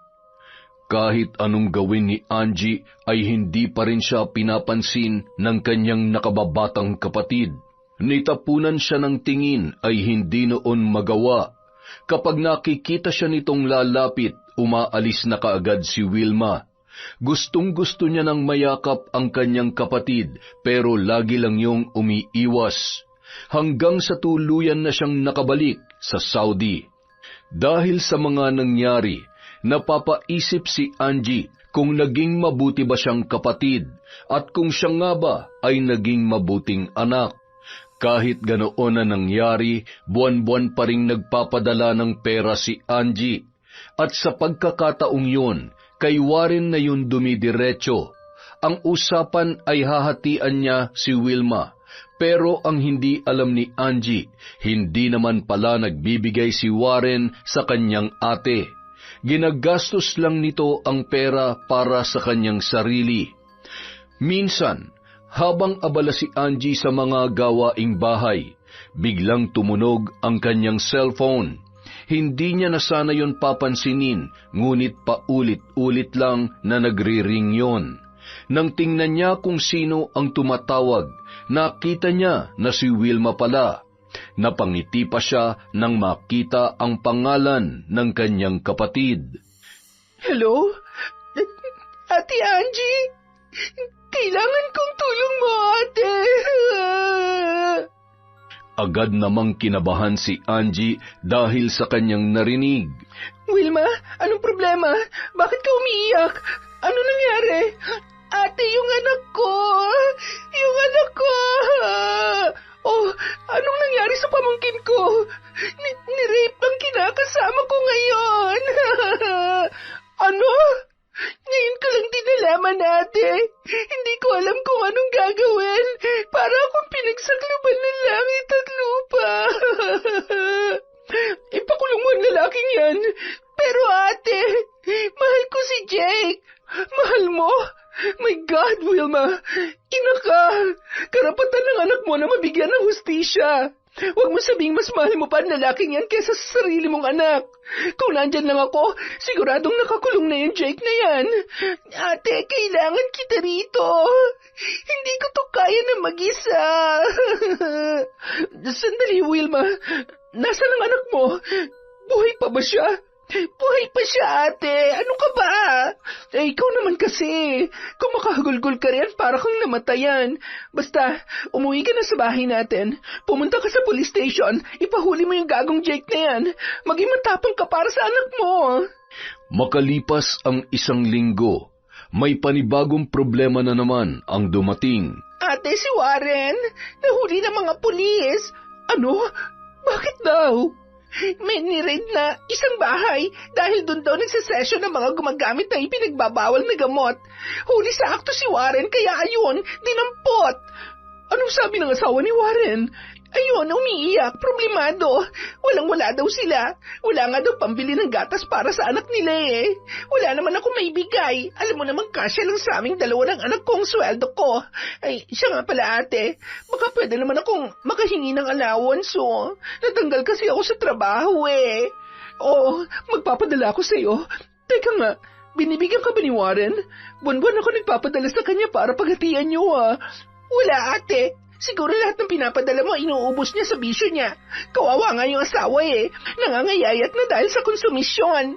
Kahit anong gawin ni Angie ay hindi pa rin siya pinapansin ng kanyang nakababatang kapatid. Nitapunan siya ng tingin ay hindi noon magawa. Kapag nakikita siya nitong lalapit, umaalis na kaagad si Wilma. Gustong-gusto niya nang mayakap ang kanyang kapatid pero lagi lang yung umiiwas. Hanggang sa tuluyan na siyang nakabalik sa Saudi. Dahil sa mga nangyari, napapaisip si Angie kung naging mabuti ba siyang kapatid at kung siya nga ba ay naging mabuting anak. Kahit ganoon na nangyari, buwan-buwan pa ring nagpapadala ng pera si Angie. At sa pagkakataong yun, kay Warren na yun dumidiretso. Ang usapan ay hahatian niya si Wilma. Pero ang hindi alam ni Angie, hindi naman pala nagbibigay si Warren sa kanyang ate. Ginagastos lang nito ang pera para sa kanyang sarili. Minsan, habang abala si Angie sa mga gawaing bahay, biglang tumunog ang kanyang cellphone. Hindi niya na sana yon papansinin, ngunit paulit-ulit lang na nagri-ring yon. Nang tingnan niya kung sino ang tumatawag, nakita niya na si Wilma pala. Napangiti pa siya nang makita ang pangalan ng kanyang kapatid. Hello? Ate Angie? Kailangan kong tulong mo, ate. Agad namang kinabahan si Angie dahil sa kanyang narinig. Wilma, anong problema? Bakit ka umiiyak? Ano nangyari? Ate, yung anak ko! Yung anak ko! Oh, anong nangyari sa pamangkin ko? Ni-rape ang kinakasama ko ngayon! Ano? Ngayon ko lang din nalaman, ate. Hindi ko alam kung anong gagawin. Para akong pinagsakluban ng langit at lupa. Ipakulong mo ang lalaking yan. Pero ate, mahal ko si Jake. Mahal mo? My God, Wilma. Ina ka. Karapatan ng anak mo na mabigyan ng hustisya. Huwag mo sabihing mas mahal mo pa ang lalaking yan kesa sa sarili mong anak. Kung nandyan lang ako, siguradong nakakulong na yung Jake na yan. Ate, kailangan kita rito. Hindi ko to kaya na mag-isa. Sandali, Wilma. Nasaan ang anak mo? Buhay pa ba siya? Buhay pa siya, ate. Ano ka ba? Ikaw naman kasi. Kung makahagulgol ka rin, para kang namatayan. Basta, umuwi ka na sa bahay natin. Pumunta ka sa police station. Ipahuli mo yung gagong Jake na yan. Maging matapang ka para sa anak mo. Makalipas ang 1 linggo, may panibagong problema na naman ang dumating. Ate, si Warren. Nahuli ng mga pulis. Ano? Bakit daw? May niraid na isang bahay dahil doon daw nagsasesyon ng mga gumagamit ng ipinagbabawal na gamot. Huli sa akto si Warren kaya ayun, dinampot. Anong sabi ng asawa ni Warren? Ayun, umiiyak, problemado. Walang-wala daw sila. Wala nga daw pambili ng gatas para sa anak nila eh. Wala naman ako maibigay. Alam mo naman kasya lang sa aming 2 ng anak kong sweldo ko. Ay, siya nga pala ate. Baka pwede naman akong makahingi ng allowance oh. Natanggal kasi ako sa trabaho eh. Oo, magpapadala ako sa'yo. Teka nga, binibigyan ka ba ni Warren? Buwan-buwan ako nagpapadala sa kanya para paghatian niyo ah. Wala ate. Siguro lahat ng pinapadala mo inuubos niya sa bisyo niya. Kawawa nga yung asawa eh. Nangangayayat na dahil sa konsumisyon.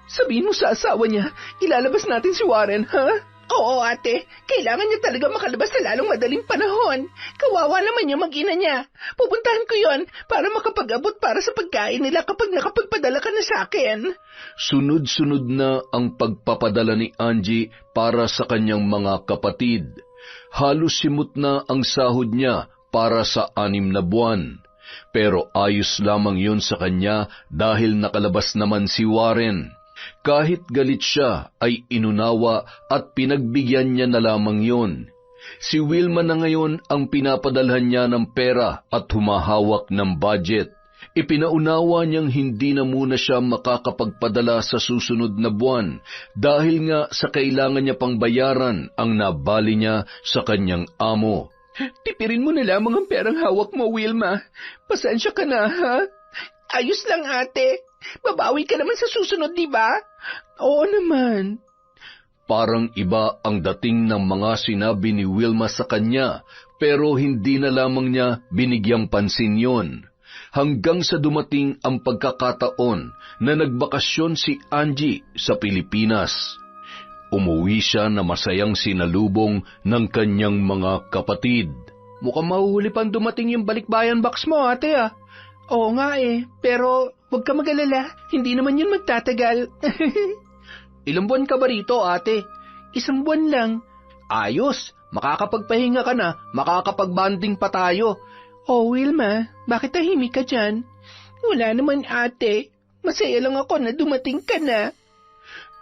Sabihin mo sa asawa niya, ilalabas natin si Warren, ha? Oo ate, kailangan niya talaga makalabas sa lalong madaling panahon. Kawawa naman yung mag-ina niya. Pupuntahan ko yon para makapag-abot para sa pagkain nila kapag nakapagpadala ka na sa akin. Sunod-sunod na ang pagpapadala ni Angie para sa kanyang mga kapatid. Halos simot na ang sahod niya para sa 6 na buwan. Pero ayos lamang yun sa kanya dahil nakalabas naman si Warren. Kahit galit siya ay inunawa at pinagbigyan niya na lamang yun. Si Wilma na ngayon ang pinapadalhan niya ng pera at humahawak ng budget. Ipinaunawa niyang hindi na muna siya makakapagpadala sa susunod na buwan dahil nga sa kailangan niya pang bayaran ang nabali niya sa kanyang amo. Tipirin mo na lamang ang perang hawak mo, Wilma. Pasensya ka na, ha? Ayos lang, ate. Babawi ka naman sa susunod, di ba? Oo naman. Parang iba ang dating ng mga sinabi ni Wilma sa kanya, pero hindi na lamang niya binigyang pansin yon. Hanggang sa dumating ang pagkakataon na nagbakasyon si Angie sa Pilipinas. Umuwi siya na masayang sinalubong ng kanyang mga kapatid. Mukhang mahuhuli pang dumating yung balikbayan box mo, ate ah. Oo nga eh, pero huwag ka mag-alala, hindi naman yun magtatagal. Ilang buwan ka ba rito, ate? 1 buwan lang. Ayos, makakapagpahinga ka na, makakapagbanding pa tayo. Oh, Wilma, bakit tahimik ka dyan? Wala naman, ate. Masaya lang ako na dumating ka na.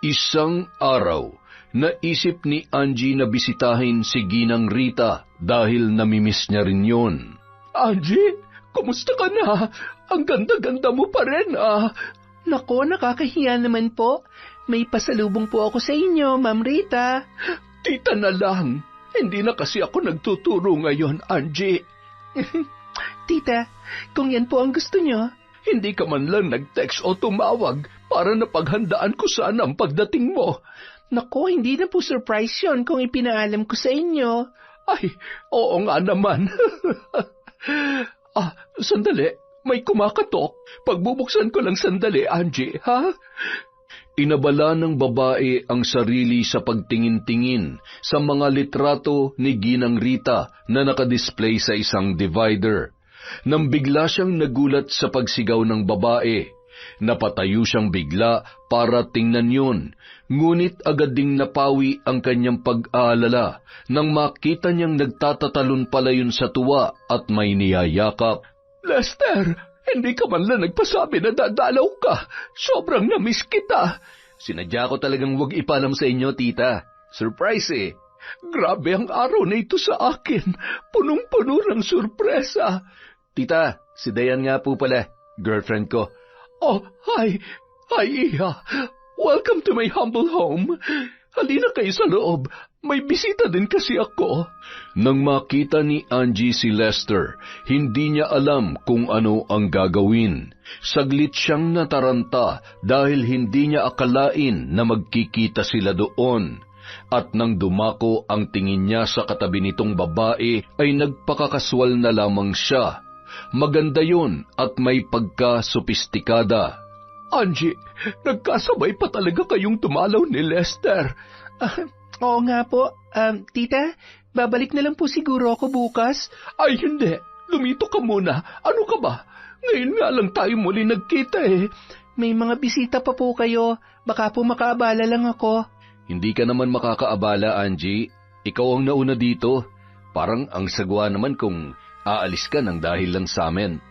Isang araw, naisip ni Angie na bisitahin si Ginang Rita dahil namimiss niya rin yun. Angie, kumusta ka na? Ang ganda-ganda mo pa rin ah. Nako, nakakahiya naman po. May pasalubong po ako sa inyo, Ma'am Rita. Tita na lang. Hindi na kasi ako nagtuturo ngayon, Angie. Tita, kung yan po ang gusto nyo, hindi ka man lang nag-text o tumawag para napaghandaan ko sana ang pagdating mo. Naku, hindi na po surprise yun kung ipinaalam ko sa inyo. Ay, oo nga naman. Sandali. May kumakatok. Pagbubuksan ko lang sandali, Angie, ha? Inabala ng babae ang sarili sa pagtingin-tingin sa mga litrato ni Ginang Rita na nakadisplay sa isang divider. Nang bigla siyang nagulat sa pagsigaw ng babae, napatayo siyang bigla para tingnan yun, ngunit agad ding napawi ang kanyang pag-aalala nang makita niyang nagtatatalon pala yun sa tuwa at may niyayakap. Lester, hindi ka man lang nagpasabi na dadalaw ka. Sobrang namiss kita. Sinadya ko talagang huwag ipalam sa inyo, tita. Surprise eh. Grabe ang araw na ito sa akin. Punong-puno ng surpresa. Tita, si Dayan nga po pala, girlfriend ko. Oh, hi. Hi, Iha. Welcome to my humble home. Halina kayo sa loob. May bisita din kasi ako. Nang makita ni Angie si Lester, hindi niya alam kung ano ang gagawin. Saglit siyang nataranta dahil hindi niya akalain na magkikita sila doon. At nang dumako ang tingin niya sa katabi nitong babae, ay nagpakakaswal na lamang siya. Maganda yun at may pagka-sopistikada. Angie, nagkasabay pa talaga kayong tumalaw ni Lester. Oo nga po. Tita, babalik na lang po siguro ako bukas. Ay, hindi. Lumito ka muna. Ano ka ba? Ngayon nga lang tayo muli nagkita eh. May mga bisita pa po kayo. Baka po makaabala lang ako. Hindi ka naman makakaabala, Angie. Ikaw ang nauna dito. Parang ang sagwa naman kung aalis ka ng dahil lang sa amin.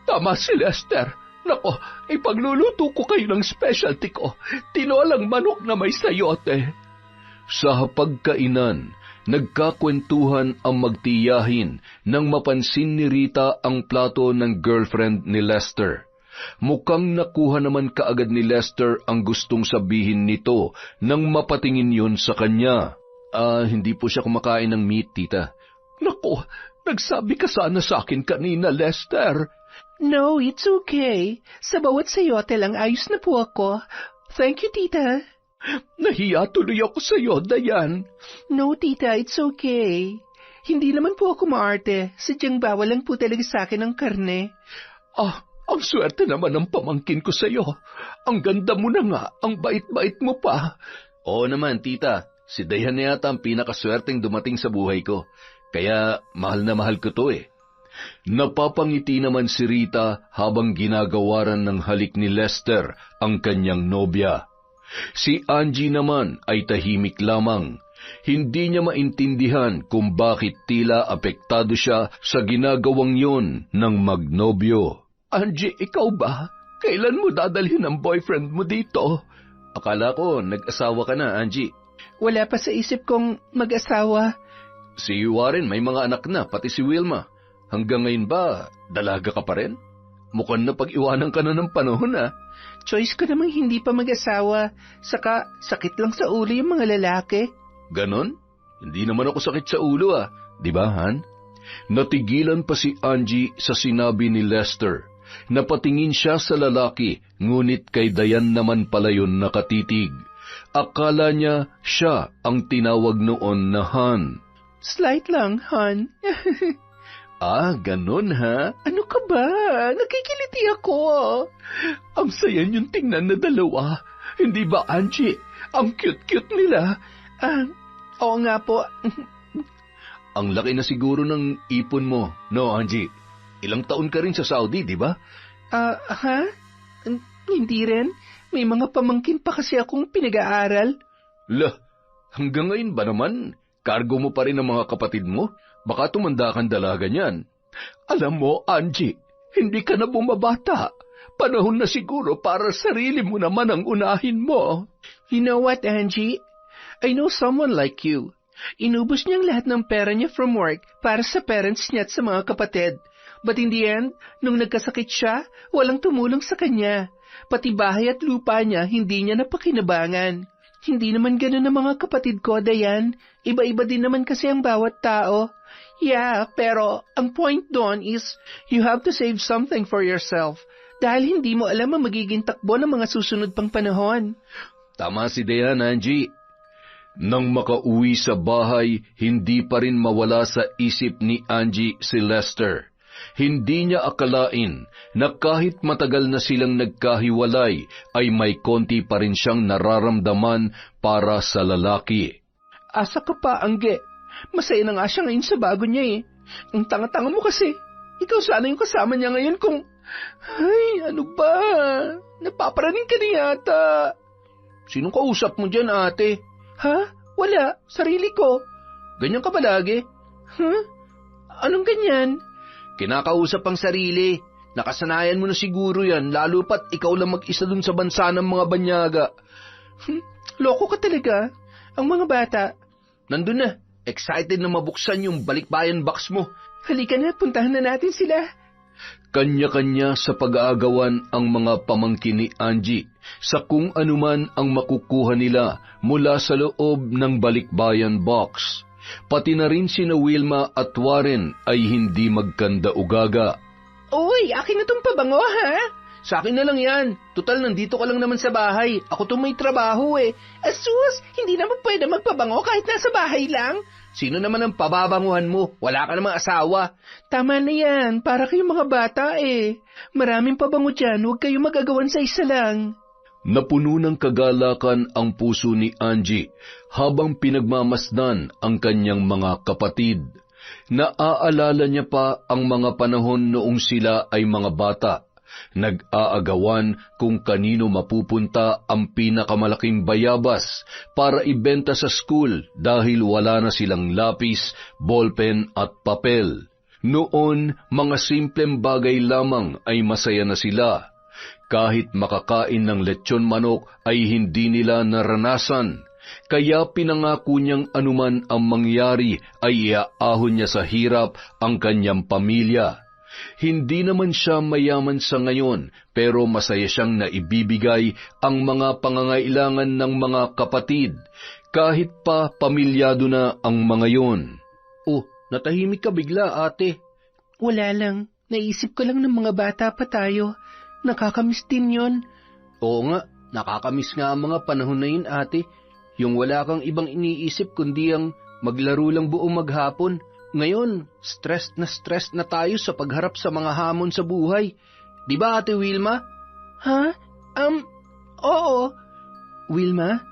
Tama si Lester. Nako, ipagluluto ko kayo ng specialty ko. Tinolang manok na may sayote. Sa hapagkainan, nagkakwentuhan ang magtiyahin nang mapansin ni Rita ang plato ng girlfriend ni Lester. Mukhang nakuha naman kaagad ni Lester ang gustong sabihin nito nang mapatingin yun sa kanya. Hindi po siya kumakain ng meat, tita. Naku, nagsabi ka sana sa akin kanina, Lester. No, it's okay. Sa bawat sayote lang ayos na po ako. Thank you, tita. Nahiya tuloy ako sa iyo, Dayan. No, tita, it's okay. Hindi naman po ako maarte. Sadyang bawal lang po talaga sa akin ang karne. Ang swerte naman ng pamangkin ko sa iyo. Ang ganda mo na nga, ang bait-bait mo pa. Oo naman, tita. Si Dayan na yata ang pinakaswerteng dumating sa buhay ko. Kaya mahal na mahal ko to eh. Napapangiti naman si Rita habang ginagawaran ng halik ni Lester ang kanyang nobya. Si Angie naman ay tahimik lamang. Hindi niya maintindihan kung bakit tila apektado siya sa ginagawang yon ng magnobyo. Angie, ikaw ba? Kailan mo dadalhin ang boyfriend mo dito? Akala ko nag-asawa ka na, Angie. Wala pa sa isip kong mag-asawa. Si Warren may mga anak na, pati si Wilma. Hanggang ngayon ba, dalaga ka pa rin? Mukhang napag-iwanan ka na ng panahon, Choice ko namang hindi pa mag-asawa. Saka, sakit lang sa ulo yung mga lalaki. Ganon? Hindi naman ako sakit sa ulo, Di ba, Han? Natigilan pa si Angie sa sinabi ni Lester. Napatingin siya sa lalaki, ngunit kay Dayan naman pala yun nakatitig. Akala niya siya ang tinawag noon na Han. Slight lang, Han. Ganon ha? Ano ka ba? Nakikiliti ako. Ang saya niyong tingnan na dalawa. Hindi ba, Angie? Ang cute-cute nila. Oo nga po. Ang laki na siguro ng ipon mo, no, Angie? Ilang taon ka rin sa Saudi, di ba? Ha? Hindi rin. May mga pamangkin pa kasi akong pinag-aaral. Hanggang ngayon ba naman? Kargo mo pa rin ang mga kapatid mo? Baka tumanda kang dalaga niyan. Alam mo, Angie, hindi ka na bumabata. Panahon na siguro para sarili mo naman ang unahin mo. You know what, Angie? I know someone like you. Inubos niyang lahat ng pera niya from work para sa parents niya at sa mga kapatid. But in the end, nung nagkasakit siya, walang tumulong sa kanya. Pati bahay at lupa niya, hindi niya napakinabangan. Hindi naman ganun ang mga kapatid ko, Dayan. Iba-iba din naman kasi ang bawat tao. Yeah, pero ang point doon is you have to save something for yourself dahil hindi mo alam ang magiging takbo ng mga susunod pang panahon. Tama si Dayan, Angie. Nang makauwi sa bahay, hindi pa rin mawala sa isip ni Angie si Lester. Hindi niya akalain na kahit matagal na silang nagkahiwalay, ay may konti pa rin siyang nararamdaman para sa lalaki. Asa ka pa, Angge. Masaya na nga siya ngayon sa bago niya eh. Ang tanga-tanga mo kasi. Ikaw sana yung kasama niya ngayon kung... Ay, ano ba? Napaparaning ka na yata. Sinong kausap mo dyan, ate? Ha? Wala. Sarili ko. Ganyan ka ba lagi? Huh? Anong ganyan? Kinakausap ang sarili. Nakasanayan mo na siguro yan, lalo pat ikaw lang mag-isa dun sa bansa ng mga banyaga. Loko ka talaga. Ang mga bata. Nandun na. Excited na mabuksan yung balikbayan box mo. Halika na, puntahan na natin sila. Kanya-kanya sa pag-aagawan ang mga pamangkin ni Angie sa kung anuman ang makukuha nila mula sa loob ng balikbayan box. Pati na rin sina Wilma at Warren ay hindi magkanda-ugaga. Uy, akin na tong pabango, ha? Sa akin na lang yan. Tutal, nandito ka lang naman sa bahay. Ako to may trabaho eh. Asus, hindi naman pwede magpabango kahit nasa bahay lang. Sino naman ang pababanguhan mo? Wala ka namang asawa. Tama na yan, para kayong mga bata eh. Maraming pabango dyan, huwag kayong magagawan sa isa lang. Napuno ng kagalakan ang puso ni Angie habang pinagmamasdan ang kanyang mga kapatid. Naaalala niya pa ang mga panahon noong sila ay mga bata. Nag-aagawan kung kanino mapupunta ang pinakamalaking bayabas para ibenta sa school dahil wala na silang lapis, ballpen at papel. Noon, mga simpleng bagay lamang ay masaya na sila. Kahit makakain ng lechon manok ay hindi nila naranasan. Kaya pinangako niyang anuman ang mangyari ay iaahon niya sa hirap ang kanyang pamilya. Hindi naman siya mayaman sa ngayon, pero masaya siyang naibibigay ang mga pangangailangan ng mga kapatid, kahit pa pamilyado na ang mga yon. Oh, natahimik ka bigla, ate. Wala lang, naisip ko lang ng mga bata pa tayo. Nakakamiss din yon. Oo nga, nakakamiss nga ang mga panahon na yun, ate. Yung wala kang ibang iniisip kundi ang maglaro lang buong maghapon. Ngayon, stress na tayo sa pagharap sa mga hamon sa buhay. Di ba, Ate Wilma? Ha? Oo. Wilma,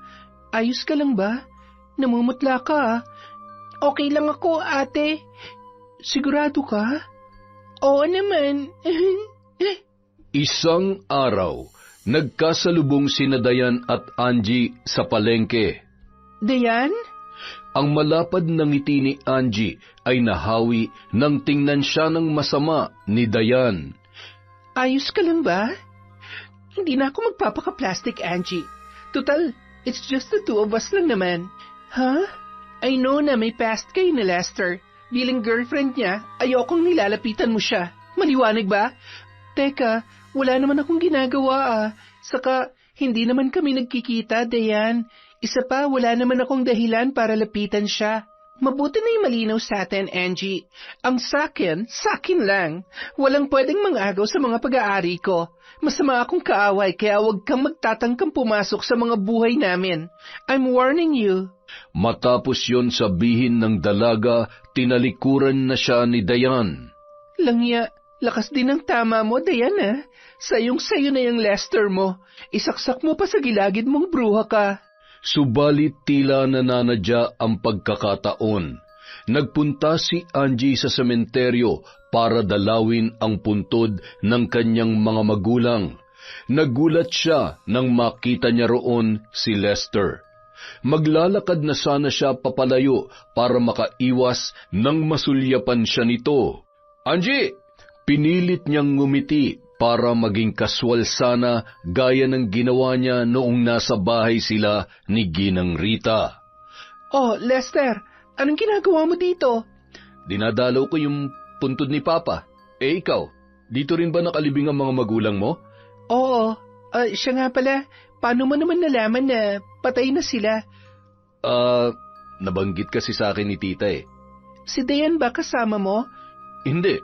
ayos ka lang ba? Namumutla ka. Okay lang ako, ate. Sigurado ka? Oo naman. Isang araw, nagkasalubong sina Dayan at Angie sa palengke. Dayan? Ang malapad na ngiti ni Angie ay nahawi nang tingnan siya ng masama ni Dayan. Ayos ka lang ba? Hindi na ako magpapaka-plastic, Angie. Total, it's just the two of us lang naman. Ha? I know na may past kayo ni Lester. Bilang girlfriend niya, ayokong nilalapitan mo siya. Maliwanag ba? Teka, wala naman akong ginagawa . Saka, hindi naman kami nagkikita, Dayan. Isa pa, wala naman akong dahilan para lapitan siya. Mabuti na yung malinaw sa atin, Angie. Ang sakin lang. Walang pwedeng mangagaw sa mga pag-aari ko. Masama akong kaaway, kaya huwag kang magtatangkang pumasok sa mga buhay namin. I'm warning you. Matapos yon sabihin ng dalaga, tinalikuran na siya ni Dayan. Langya, lakas din ang tama mo, Dayan . Sayong-sayo na yung Lester mo. Isaksak mo pa sa gilagid mong bruha ka. Subalit tila nananadya ang pagkakataon. Nagpunta si Angie sa sementeryo para dalawin ang puntod ng kanyang mga magulang. Nagulat siya nang makita niya roon si Lester. Maglalakad na sana siya papalayo para makaiwas nang masulyapan siya nito. Angie! Pinilit niyang ngumiti para maging kaswal sana gaya ng ginawa niya noong nasa bahay sila ni Ginang Rita. Oh, Lester, anong ginagawa mo dito? Dinadalaw ko yung puntod ni Papa. Ikaw, dito rin ba nakalibing ang mga magulang mo? Oo, siya nga pala. Paano mo naman nalaman na patay na sila? Nabanggit kasi sa akin ni Tita eh. Si Dayan ba kasama mo? Hindi.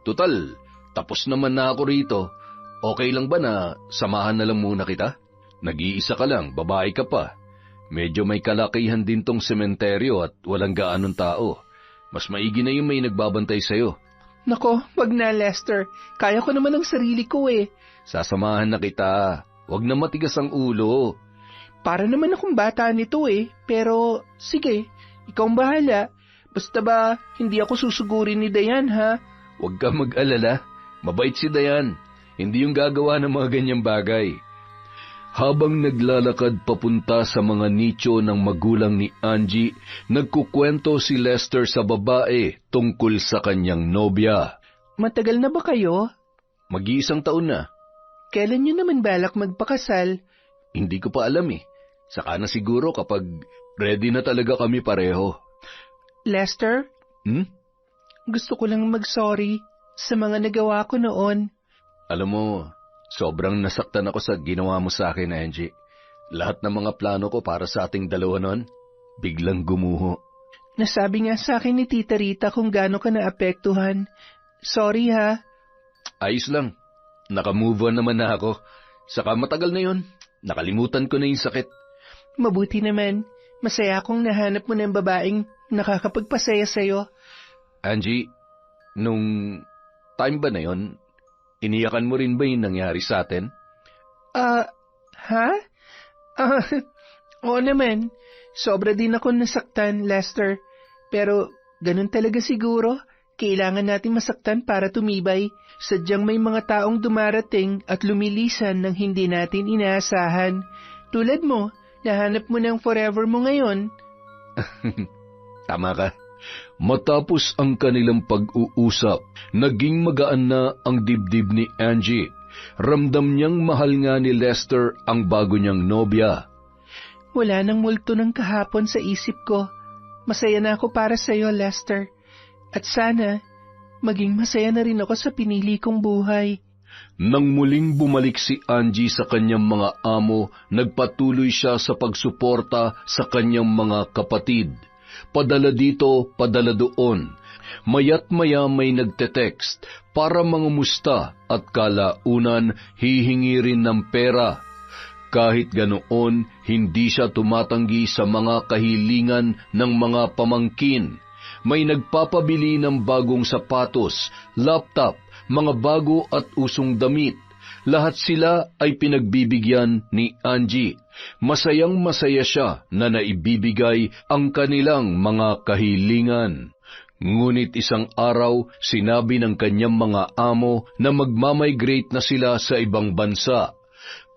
Total, tapos naman na ako rito. Okay lang ba na samahan na lang muna kita? Nag-iisa ka lang, babae ka pa. Medyo may kalakihan din tong sementeryo at walang gaanong tao. Mas maigi na yung may nagbabantay sa'yo. Nako, wag na, Lester. Kaya ko naman ang sarili ko eh. Sasamahan na kita. Huwag na matigas ang ulo. Para naman akong bata nito eh. Pero, sige, ikaw ang bahala. Basta ba, hindi ako susugurin ni Dayan, ha? Huwag ka mag-alala. Mabait si Dayan. Hindi yung gagawa ng mga ganyang bagay. Habang naglalakad papunta sa mga nicho ng magulang ni Angie, nagkukwento si Lester sa babae tungkol sa kanyang nobya. Matagal na ba kayo? Mag-iisang taon na. Kailan nyo naman balak magpakasal? Hindi ko pa alam eh. Saka na siguro kapag ready na talaga kami pareho. Lester? Gusto ko lang mag-sorry sa mga nagawa ko noon. Alam mo, sobrang nasaktan ako sa ginawa mo sa akin, Angie. Lahat ng mga plano ko para sa ating dalawa noon, biglang gumuho. Nasabi nga sa akin ni Tita Rita kung gaano ka naapektuhan. Sorry ha. Ayos lang. Naka-move on naman na ako. Saka matagal na yon. Nakalimutan ko na yung sakit. Mabuti naman. Masaya akong nahanap mo ng babaeng nakakapagpasaya sa'yo. Angie, nung time ba na yon, iniyakan mo rin ba yung nangyari sa atin? Ha? Oo naman. Sobra din ako nasaktan, Lester. Pero ganun talaga siguro. Kailangan natin masaktan para tumibay. Sadyang may mga taong dumarating at lumilisan nang hindi natin inaasahan. Tulad mo, nahanap mo ng forever mo ngayon. Tama ka. Matapos ang kanilang pag-uusap, naging magaan na ang dibdib ni Angie. Ramdam niyang mahal nga ni Lester ang bago niyang nobya. Wala nang multo ng kahapon sa isip ko. Masaya na ako para sa iyo, Lester. At sana, maging masaya na rin ako sa pinili kong buhay. Nang muling bumalik si Angie sa kanyang mga amo, nagpatuloy siya sa pagsuporta sa kanyang mga kapatid. Padala dito, padala doon. Maya't maya may nagte-text para mangumusta at kalaunan hihingi rin ng pera. Kahit ganoon, hindi siya tumatanggi sa mga kahilingan ng mga pamangkin. May nagpapabili ng bagong sapatos, laptop, mga bago at usong damit. Lahat sila ay pinagbibigyan ni Angie. Masayang masaya siya na naibibigay ang kanilang mga kahilingan. Ngunit isang araw, sinabi ng kanyang mga amo na magmamigrate na sila sa ibang bansa.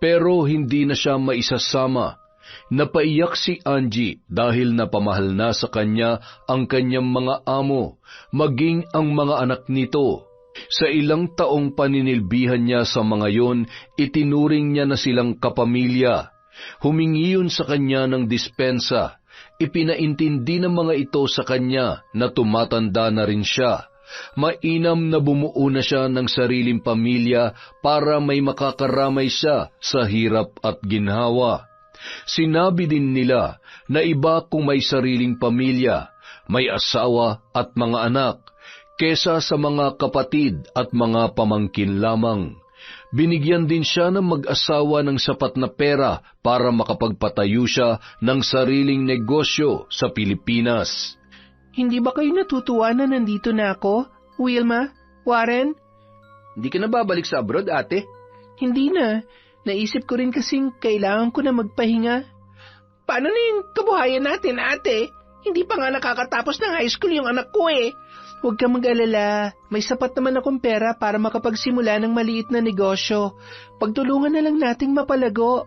Pero hindi na siya maisasama. Napaiyak si Angie dahil napamahal na sa kanya ang kanyang mga amo, maging ang mga anak nito. Sa ilang taong paninilbihan niya sa mga yon, itinuring niya na silang kapamilya. Humingi yun sa kanya ng dispensa. Ipinaintindi ng mga ito sa kanya na tumatanda na rin siya. Mainam na bumuo na siya ng sariling pamilya para may makakaramay siya sa hirap at ginhawa. Sinabi din nila na iba kung may sariling pamilya, may asawa at mga anak, kesa sa mga kapatid at mga pamangkin lamang. Binigyan din siya ng mag-asawa ng sapat na pera para makapagpatayo siya ng sariling negosyo sa Pilipinas. Hindi ba kayo natutuwa na nandito na ako, Wilma, Warren? Hindi ka na babalik sa abroad, ate? Hindi na. Naisip ko rin kasing kailangan ko na magpahinga. Paano na yung kabuhayan natin, ate? Hindi pa nga nakakatapos ng high school yung anak ko eh. Huwag kang mag-alala. May sapat naman akong pera para makapagsimula ng maliit na negosyo. Pagtulungan na lang nating mapalago.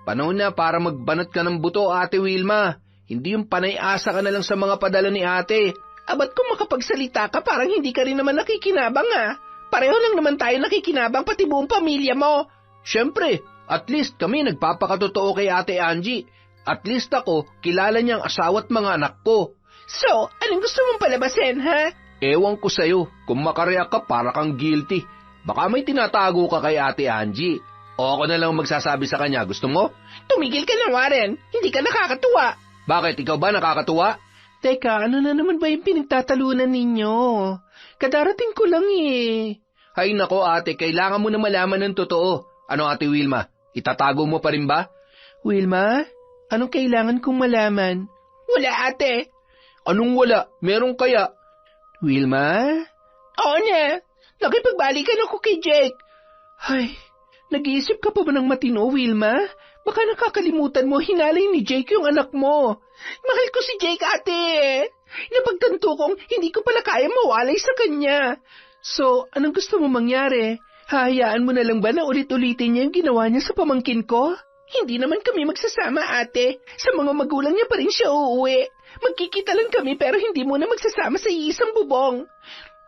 Panahon na para magbanat ka ng buto, ate Wilma. Hindi yung panay-asa ka na lang sa mga padala ni ate. Abat kung makapagsalita ka, parang hindi ka rin naman nakikinabang ah. Pareho lang naman tayo nakikinabang pati buong pamilya mo. Siyempre, at least kami nagpapakatotoo kay ate Angie. At least ako, kilala niyang asawa at mga anak ko. So, anong gusto mong palabasin, ha? Ewan ko sa'yo, kung makareact ka para kang guilty. Baka may tinatago ka kay ate Angie. O ako na lang magsasabi sa kanya, gusto mo? Tumigil ka na, Warren. Hindi ka nakakatuwa. Bakit, ikaw ba nakakatuwa? Teka, ano na naman ba yung pinagtatalunan ninyo? Kadarating ko lang eh. Hay nako ate, kailangan mo na malaman ng totoo. Ano ate Wilma, itatago mo pa rin ba? Wilma, Anong kailangan kong malaman? Wala, ate. Anong wala? Meron kaya? Wilma? Oo na. Nakipagbalikan ako kay Jake. Ay, nag-iisip ka pa ba ng matino, Wilma? Baka nakakalimutan mo, hinalay ni Jake yung anak mo. Mahal ko si Jake, ate. Napagtanto kong hindi ko pala kaya mawalay sa kanya. So, anong gusto mo mangyari? Hahayaan mo na lang ba na ulit-ulitin niya yung ginawa niya sa pamangkin ko? Hindi naman kami magsasama, ate. Sa mga magulang niya pa rin siya uuwi. Magkikita lang kami pero hindi muna magsasama sa iisang bubong.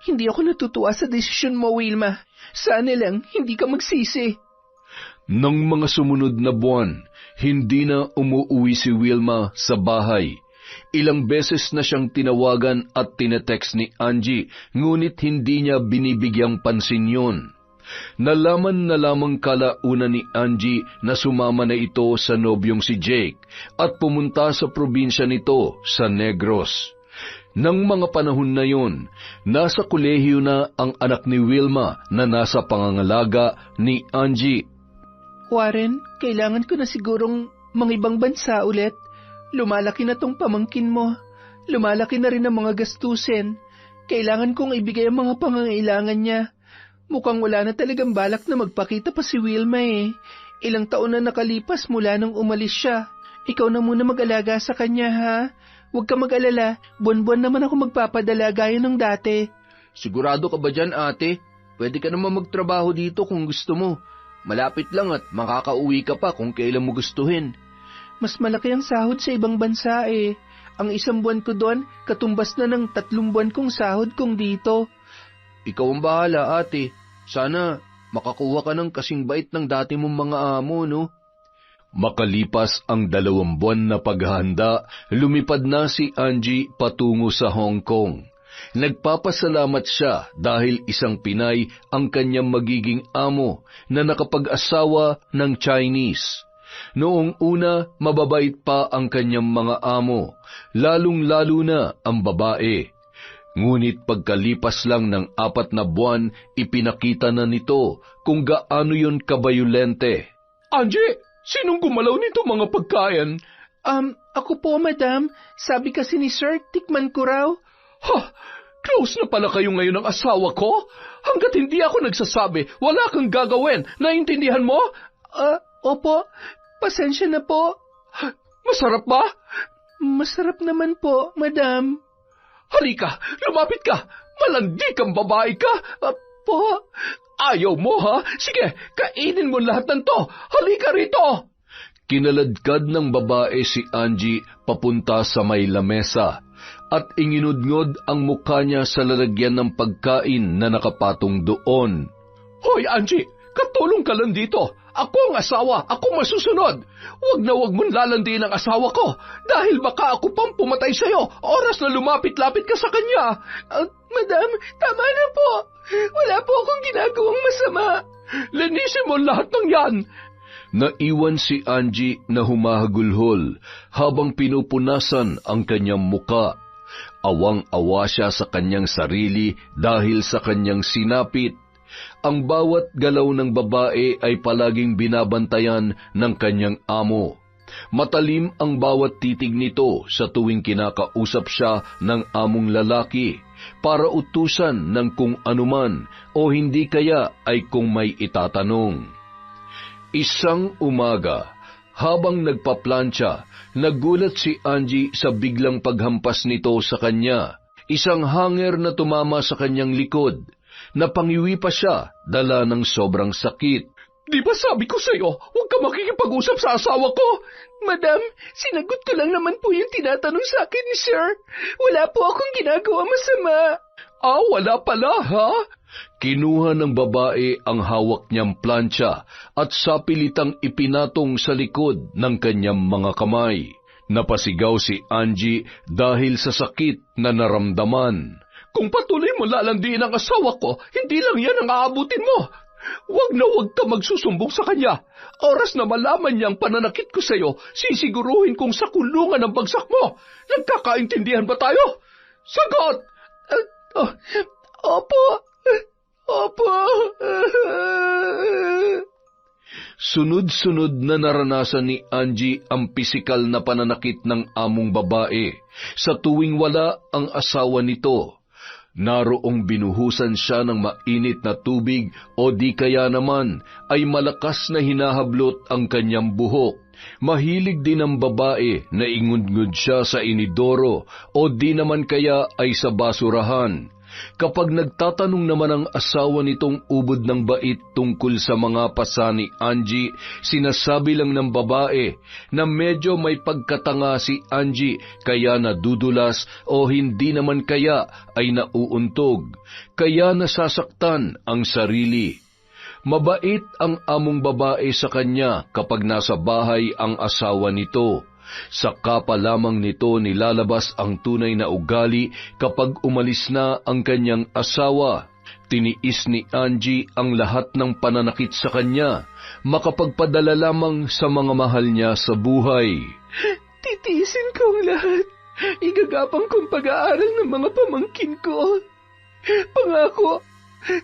Hindi ako natutuwa sa desisyon mo, Wilma. Sana lang, hindi ka magsisi. Nang mga sumunod na buwan, hindi na umuuwi si Wilma sa bahay. Ilang beses na siyang tinawagan at tinetext ni Angie, ngunit hindi niya binibigyang pansin yun. Nalaman na lamang kalaunan ni Angie na sumama na ito sa nobyong si Jake at pumunta sa probinsya nito sa Negros. Nang mga panahon na yun, nasa kolehiyo na ang anak ni Wilma na nasa pangangalaga ni Angie. Warren, kailangan ko na sigurong mangibang bansa ulit. Lumalaki na tong pamangkin mo. Lumalaki na rin ang mga gastusin. Kailangan kong ibigay ang mga pangangailangan niya. Mukhang wala na talagang balak na magpakita pa si Wilma eh. Ilang taon na nakalipas mula nung umalis siya. Ikaw na muna mag-alaga sa kanya, ha? Huwag ka mag-alala. Buwan-buwan naman ako magpapadala gaya ng dati. Sigurado ka ba dyan, ate? Pwede ka naman magtrabaho dito kung gusto mo. Malapit lang at makakauwi ka pa kung kailan mo gustuhin. Mas malaki ang sahod sa ibang bansa eh. Ang isang buwan ko doon, katumbas na ng 3 buwan kong sahod kong dito. Ikaw ang bahala, ate. Sana makakuha ka ng kasing bait ng dati mong mga amo, no? Makalipas ang 2 buwan na paghahanda, lumipad na si Angie patungo sa Hong Kong. Nagpapasalamat siya dahil isang Pinay ang kanyang magiging amo na nakapag-asawa ng Chinese. Noong una, mababait pa ang kanyang mga amo, lalong-lalo na ang babae. Ngunit pagkalipas lang ng 4 na buwan, ipinakita na nito kung gaano yun kabayolente. Angie, sinong gumalaw nito mga pagkain? Ako po, madam. Sabi kasi ni Sir, tikman ko raw. Ha! Close na pala kayo ngayon ng asawa ko? Hanggat hindi ako nagsasabi, wala kang gagawin. Naintindihan mo? Opo. Pasensya na po. Masarap ba? Masarap naman po, madam. Halika, lumapit ka. Malandi kang babae ka. Po. Ayaw mo, ha? Sige, kainin mo lahat ng to. Halika rito. Kinaladkad ng babae si Angie papunta sa may lamesa at inginudngod ang mukha niya sa lalagyan ng pagkain na nakapatong doon. Hoy, Angie, katulong ka lang dito. Ako ang asawa, ako masusunod. Huwag na huwag mong lalandiin ang asawa ko dahil baka ako pang pumatay sa'yo oras na lumapit-lapit ka sa kanya. Madam, tama na po. Wala po akong ginagawang masama. Linisin mo lahat ng yan. Naiwan si Angie na humahagulhol habang pinupunasan ang kanyang muka. Awang-awa siya sa kanyang sarili dahil sa kanyang sinapit. Ang bawat galaw ng babae ay palaging binabantayan ng kanyang amo. Matalim ang bawat titig nito sa tuwing kinakausap siya ng among lalaki para utusan ng kung anuman o hindi kaya ay kung may itatanong. Isang umaga, habang nagpaplantsa, nagulat si Angie sa biglang paghampas nito sa kanya. Isang hanger na tumama sa kanyang likod. Napangiwi pa siya, dala ng sobrang sakit. Di ba sabi ko sa'yo, huwag ka makikipag-usap sa asawa ko? Madam, sinagot ko lang naman po yung tinatanong sa akin ni Sir. Wala po akong ginagawa masama. Wala pala, ha? Kinuha ng babae ang hawak niyang plantsa at sapilitang ipinatong sa likod ng kanyang mga kamay. Napasigaw si Angie dahil sa sakit na naramdaman. Kung patuloy mo lalandiin ang asawa ko, hindi lang yan ang aabutin mo. Huwag na huwag ka magsusumbong sa kanya. Oras na malaman niyang pananakit ko sa iyo, sisiguruhin kong sa kulungan ang bagsak mo. Nagkakaintindihan ba tayo? Sagot! Opo. Opo. Sunod-sunod na naranasan ni Angie ang pisikal na pananakit ng among babae sa tuwing wala ang asawa nito. Naroong binuhusan siya ng mainit na tubig o di kaya naman ay malakas na hinahablot ang kanyang buhok. Mahilig din ang babae na ingudngud siya sa inidoro o di naman kaya ay sa basurahan. Kapag nagtatanong naman ang asawa nitong ubod ng bait tungkol sa mga pasa ni Angie, sinasabi lang ng babae na medyo may pagkatanga si Angie kaya nadudulas o hindi naman kaya ay nauuntog, kaya nasasaktan ang sarili. Mabait ang among babae sa kanya kapag nasa bahay ang asawa nito. Saka pa lamang nito nilalabas ang tunay na ugali kapag umalis na ang kanyang asawa. Tiniis ni Angie ang lahat ng pananakit sa kanya, makapagpadala lamang sa mga mahal niya sa buhay. Titiisin ko ang lahat. Igagapang kong pag-aaral ng mga pamangkin ko. Pangako,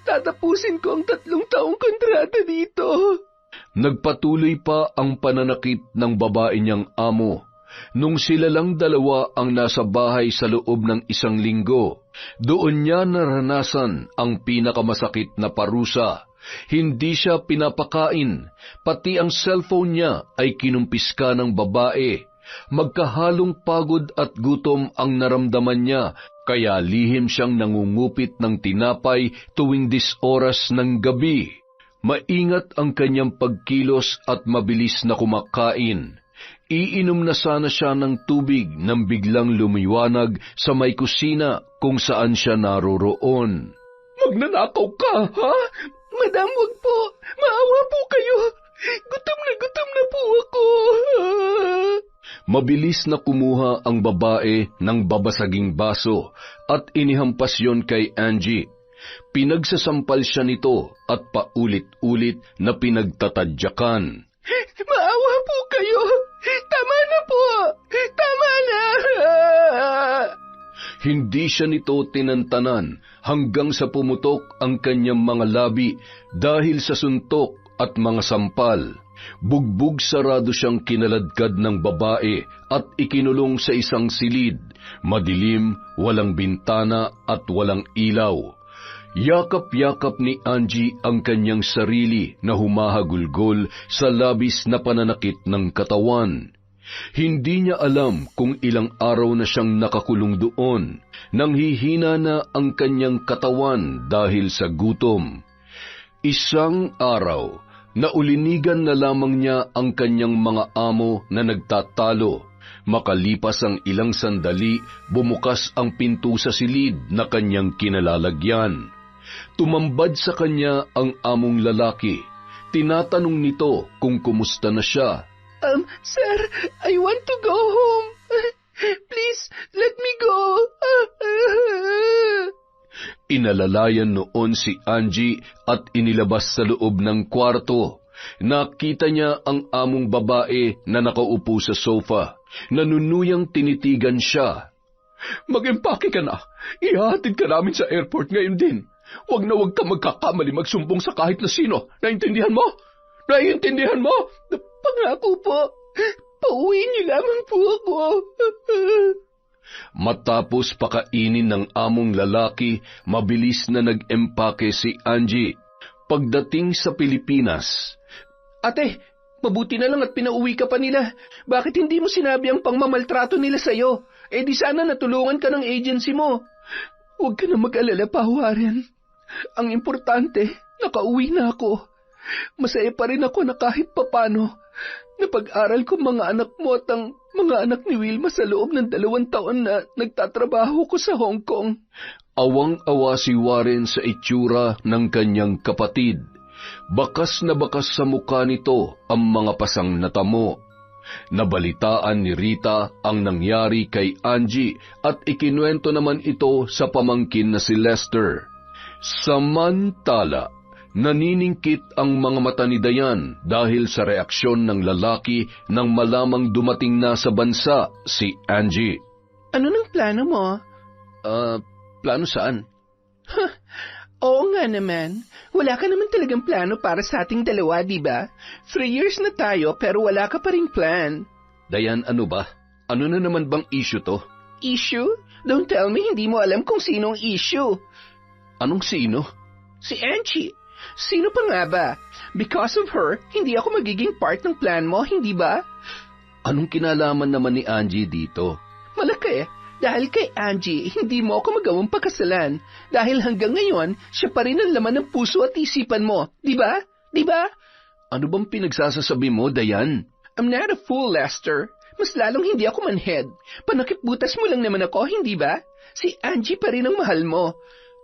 tatapusin ko ang 3 taong kontrata dito. Nagpatuloy pa ang pananakit ng babae niyang amo. Nung sila lang dalawa ang nasa bahay sa loob ng 1 linggo, doon niya naranasan ang pinakamasakit na parusa. Hindi siya pinapakain, pati ang cellphone niya ay kinumpiska ng babae. Magkahalong pagod at gutom ang naramdaman niya, kaya lihim siyang nangungupit ng tinapay tuwing 10 oras ng gabi. Maingat ang kanyang pagkilos at mabilis na kumakain. Iinom na sana siya ng tubig nang biglang lumiwanag sa may kusina kung saan siya naroroon. Magnanakaw ka, ha? Madam, wag po. Maawa po kayo. Gutom na po ako. Mabilis na kumuha ang babae ng babasaging baso at inihampas yon kay Angie. Pinagsasampal siya nito at paulit-ulit na pinagtatadyakan. Maawa po kayo! Tama na po! Tama na! Hindi siya nito tinantanan hanggang sa pumutok ang kanyang mga labi dahil sa suntok at mga sampal. Bugbog sarado siyang kinaladkad ng babae at ikinulong sa isang silid. Madilim, walang bintana at walang ilaw. Yakap-yakap ni Angie ang kanyang sarili na humahagulgol sa labis na pananakit ng katawan. Hindi niya alam kung ilang araw na siyang nakakulong doon, nang hihina na ang kanyang katawan dahil sa gutom. Isang araw, naulinigan na lamang niya ang kanyang mga amo na nagtatalo. Makalipas ang ilang sandali, bumukas ang pinto sa silid na kanyang kinalalagyan. Tumambad sa kanya ang among lalaki. Tinatanong nito kung kumusta na siya. Sir, I want to go home. Please, let me go. Inalalayan noon si Angie at inilabas sa loob ng kwarto. Nakita niya ang among babae na nakaupo sa sofa. Nanunuyang tinitigan siya. Mag-empake ka na. Ihahatid ka namin sa airport ngayon din. Huwag na huwag ka magkakamali magsumbong sa kahit na sino. Naintindihan mo? Naiintindihan mo? Pangako po. Pauwi niyo lamang po ako. Matapos pakainin ng among lalaki, mabilis na nag-empake si Angie. Pagdating sa Pilipinas, Ate, mabuti na lang at pinauwi ka pa nila. Bakit hindi mo sinabi ang pangmamaltrato nila sa'yo? Eh di sana natulungan ka ng agency mo. Huwag ka na mag-alala pa, Warren. Ang importante, nakauwi na ako. Masaya pa rin ako na kahit papano, napag-aral ko mga anak mo at ang mga anak ni Wilma sa loob ng 2 taon na nagtatrabaho ko sa Hong Kong. Awang-awa si Warren sa itsura ng kanyang kapatid. Bakas na bakas sa mukha nito ang mga pasang natamo. Nabalitaan ni Rita ang nangyari kay Angie at ikinuwento naman ito sa pamangkin na si Lester. Samantala, naniningkit ang mga mata ni Dayan dahil sa reaksyon ng lalaki nang malamang dumating na sa bansa si Angie. Ano nang plano mo? Plano saan? Oo nga naman. Wala ka naman talagang plano para sa ating dalawa, di ba? 3 years na tayo pero wala ka pa ring plan. Dayan, ano ba? Ano na naman bang issue to? Issue? Don't tell me hindi mo alam kung sinong issue. Anong sino? Si Angie. Sino pa nga ba? Because of her, hindi ako magiging part ng plan mo, hindi ba? Anong kinalaman naman ni Angie dito? Malaki. Dahil kay Angie, hindi mo ako magawang pagkasalan. Dahil hanggang ngayon, siya pa rin ang laman ng puso at isipan mo. Di ba? Di ba? Ano bang pinagsasasabi mo, Dayan? I'm not a fool, Lester. Mas lalong hindi ako manhead. Panakipbutas mo lang naman ako, hindi ba? Si Angie pa rin ang mahal mo.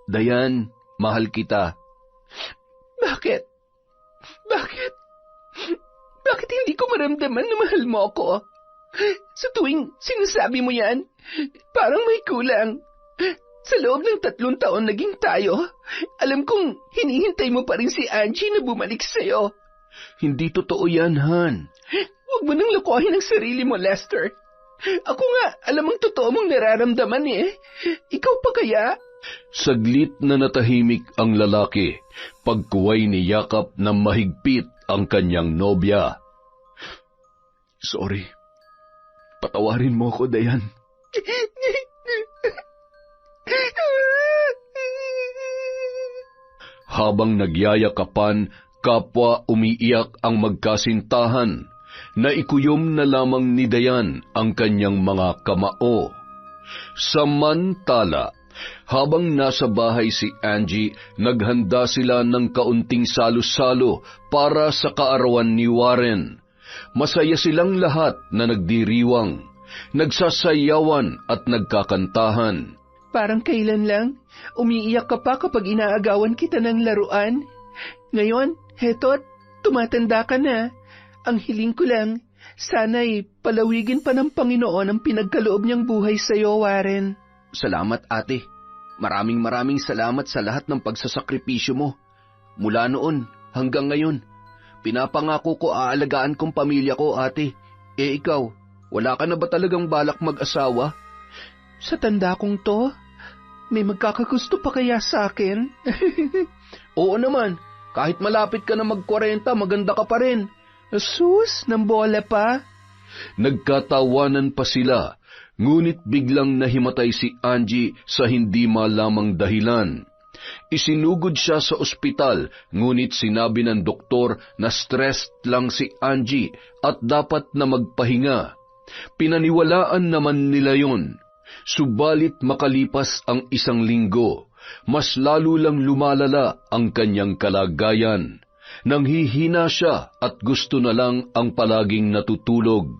Dayan, mahal kita. Bakit? Bakit? Bakit hindi ko maramdaman na mahal mo ako? Sa tuwing sinasabi mo yan, parang may kulang. Sa loob ng 3 taon naging tayo, alam kong hinihintay mo pa rin si Angie na bumalik sa'yo. Hindi totoo yan, Han. Huwag mo nang lokohin ang sarili mo, Lester. Ako nga, alam ang totoo mong nararamdaman eh. Ikaw pa kaya? Saglit na natahimik ang lalaki, pagkuway ni Yakap na mahigpit ang kanyang nobya. Sorry. Patawarin mo ko, Dayan. Habang nagyayakapan, kapwa umiiyak ang magkasintahan. Naikuyom na lamang ni Dayan ang kanyang mga kamao. Samantala, habang nasa bahay si Angie, naghanda sila ng kaunting salo-salo para sa kaarawan ni Warren. Masaya silang lahat na nagdiriwang, nagsasayawan at nagkakantahan. Parang kailan lang, umiiyak ka pa kapag inaagawan kita ng laruan. Ngayon, heto't, tumatanda ka na. Ang hiling ko lang, sana'y palawigin pa ng Panginoon ang pinagkaloob niyang buhay sa iyo, Warren. Salamat, ate. Maraming salamat sa lahat ng pagsasakripisyo mo. Mula noon hanggang ngayon, pinapangako ko aalagaan kong pamilya ko, ate. Ikaw, wala ka na ba talagang balak mag-asawa? Sa tanda kong to, may magkakagusto pa kaya sa akin? Oo naman, kahit malapit ka na mag-40, maganda ka pa rin. Sus, nang bola pa? Nagkatawanan pa sila, ngunit biglang nahimatay si Angie sa hindi malamang dahilan. Isinugod siya sa ospital, ngunit sinabi ng doktor na stressed lang si Angie at dapat na magpahinga. Pinaniwalaan naman nila yon. Subalit makalipas ang 1 linggo, mas lalo lang lumalala ang kanyang kalagayan. Nanghihina siya at gusto na lang ang palaging natutulog.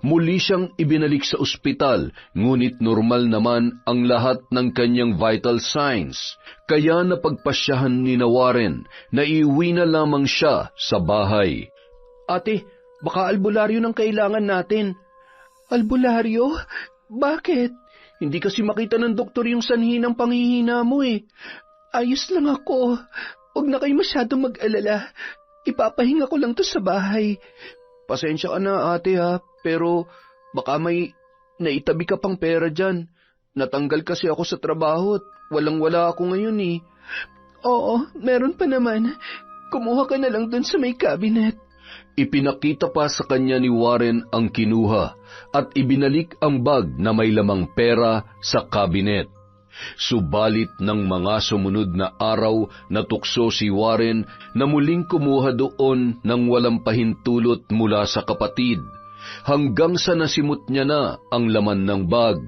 Muli siyang ibinalik sa ospital, ngunit normal naman ang lahat ng kanyang vital signs. Kaya napagpasyahan ni Warren na iuwi na lamang siya sa bahay. Ate, baka albularyo ng kailangan natin. Albularyo? Bakit? Hindi kasi makita ng doktor yung sanhi ng panghihina mo eh. Ayos lang ako. Huwag na kayo masyadong mag-alala. Ipapahinga ko lang to sa bahay. Pasensya ka na, ate ha, pero baka may naitabi ka pang pera dyan. Natanggal kasi ako sa trabaho at walang-wala ako ngayon eh. Oo, meron pa naman. Kumuha ka na lang dun sa may cabinet. Ipinakita pa sa kanya ni Warren ang kinuha at ibinalik ang bag na may lamang pera sa cabinet. Subalit ng mga sumunod na araw, natukso si Warren na muling kumuha doon ng walang pahintulot mula sa kapatid, hanggang sa nasimot niya na ang laman ng bag.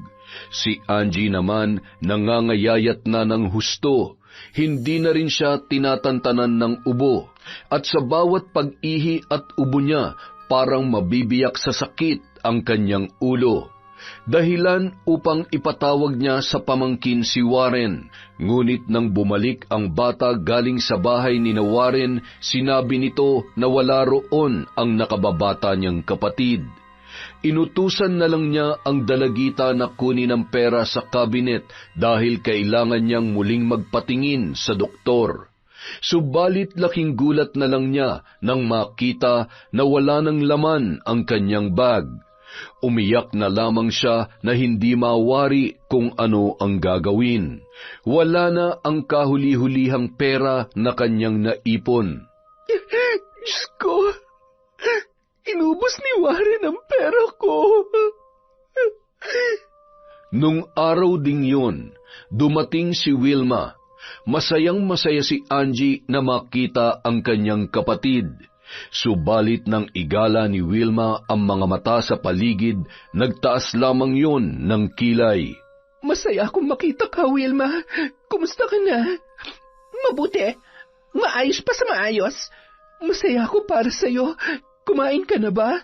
Si Angie naman nangangayayat na ng husto, hindi na rin siya tinatantanan ng ubo, at sa bawat pag-ihi at ubo niya, parang mabibiyak sa sakit ang kanyang ulo. Dahilan upang ipatawag niya sa pamangkin si Warren. Ngunit nang bumalik ang bata galing sa bahay ni Warren, sinabi nito na wala roon ang nakababata niyang kapatid. Inutusan na lang niya ang dalagita na kunin ang pera sa cabinet dahil kailangan niyang muling magpatingin sa doktor. Subalit laking gulat na lang niya nang makita na wala ng laman ang kanyang bag. Umiyak na lamang siya na hindi mawari kung ano ang gagawin. Wala na ang kahuli-hulihang pera na kanyang naipon. Diyos ko, inubos ni Warren ang pera ko. Nung araw ding yun, dumating si Wilma. Masayang-masaya si Angie na makita ang kanyang kapatid. Subalit nang igala ni Wilma ang mga mata sa paligid, nagtaas lamang yon ng kilay. Masaya akong makita ka, Wilma. Kumusta ka na? Mabuti. Maayos pa sa maayos. Masaya ako para sa'yo. Kumain ka na ba?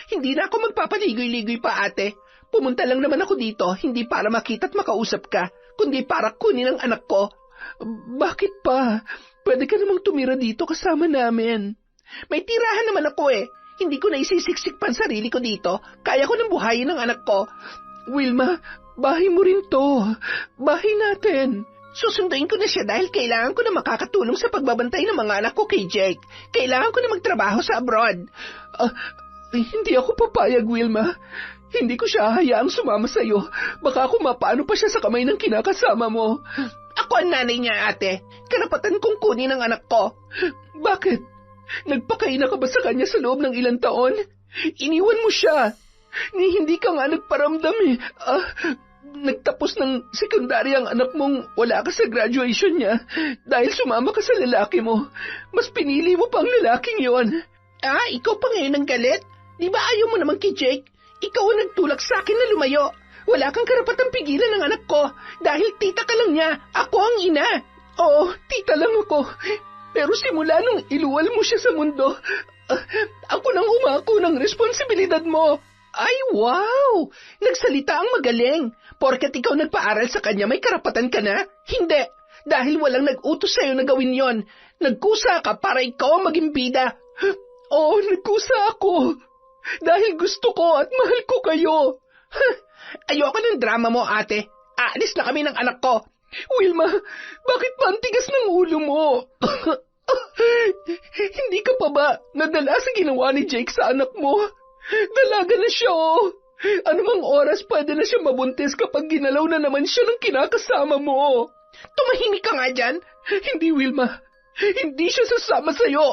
Hindi na ako magpapaligoy-ligoy pa, ate. Pumunta lang naman ako dito, hindi para makita at makausap ka, kundi para kunin ang anak ko. Bakit pa? Pwede ka namang tumira dito kasama namin. May tirahan naman ako eh. Hindi ko na isisiksik pa ang sarili ko dito. Kaya ko nang buhayin ang anak ko. Wilma, bahay mo rin to. Bahay natin. Susunduin ko na siya dahil kailangan ko na makakatulong sa pagbabantay ng mga anak ko kay Jake. Kailangan ko na magtrabaho sa abroad. Hindi ako papayag, Wilma. Hindi ko siya hayaang sumama sa'yo. Baka kung mapaano pa siya sa kamay ng kinakasama mo. Ako ang nanay niya, ate. Karapatan kong kunin ang anak ko. Bakit? Nagpakaina ka ba sa kanya sa loob ng ilang taon? Iniwan mo siya. Hindi ka nga nagparamdam eh. Nagtapos ng sekundarya ang anak mong wala ka sa graduation niya. Dahil sumama ka sa lalaki mo. Mas pinili mo pang lalaking yon. Ikaw pa ngayon ang galit? Di ba ayaw mo naman kay Jake? Ikaw ang nagtulak sa akin na lumayo. Wala kang karapatang pigilan ng anak ko. Dahil tita ka lang niya. Ako ang ina. Oo, tita lang ako. Pero simula nung iluwal mo siya sa mundo, ako nang umako ng responsibilidad mo. Ay, wow! Nagsalita ang magaling. Porket ikaw nagpaaral sa kanya, may karapatan ka na? Hindi. Dahil walang nag-utos sa'yo na gawin yon. Nagkusa ka para ikaw ang maging bida. Oo, nagkusa ako. Dahil gusto ko at mahal ko kayo. Ayoko ng drama mo, ate. Aalis na kami ng anak ko. Wilma, bakit ba ang tigas ng ulo mo? Hindi ka pa ba nadala sa ginawa ni Jake sa anak mo? Dalaga na siya, oh. Anumang oras pwede na siya mabuntis kapag ginalaw na naman siya ng kinakasama mo. Tumahimik ka nga dyan. Hindi, Wilma. Hindi siya sasama sa'yo.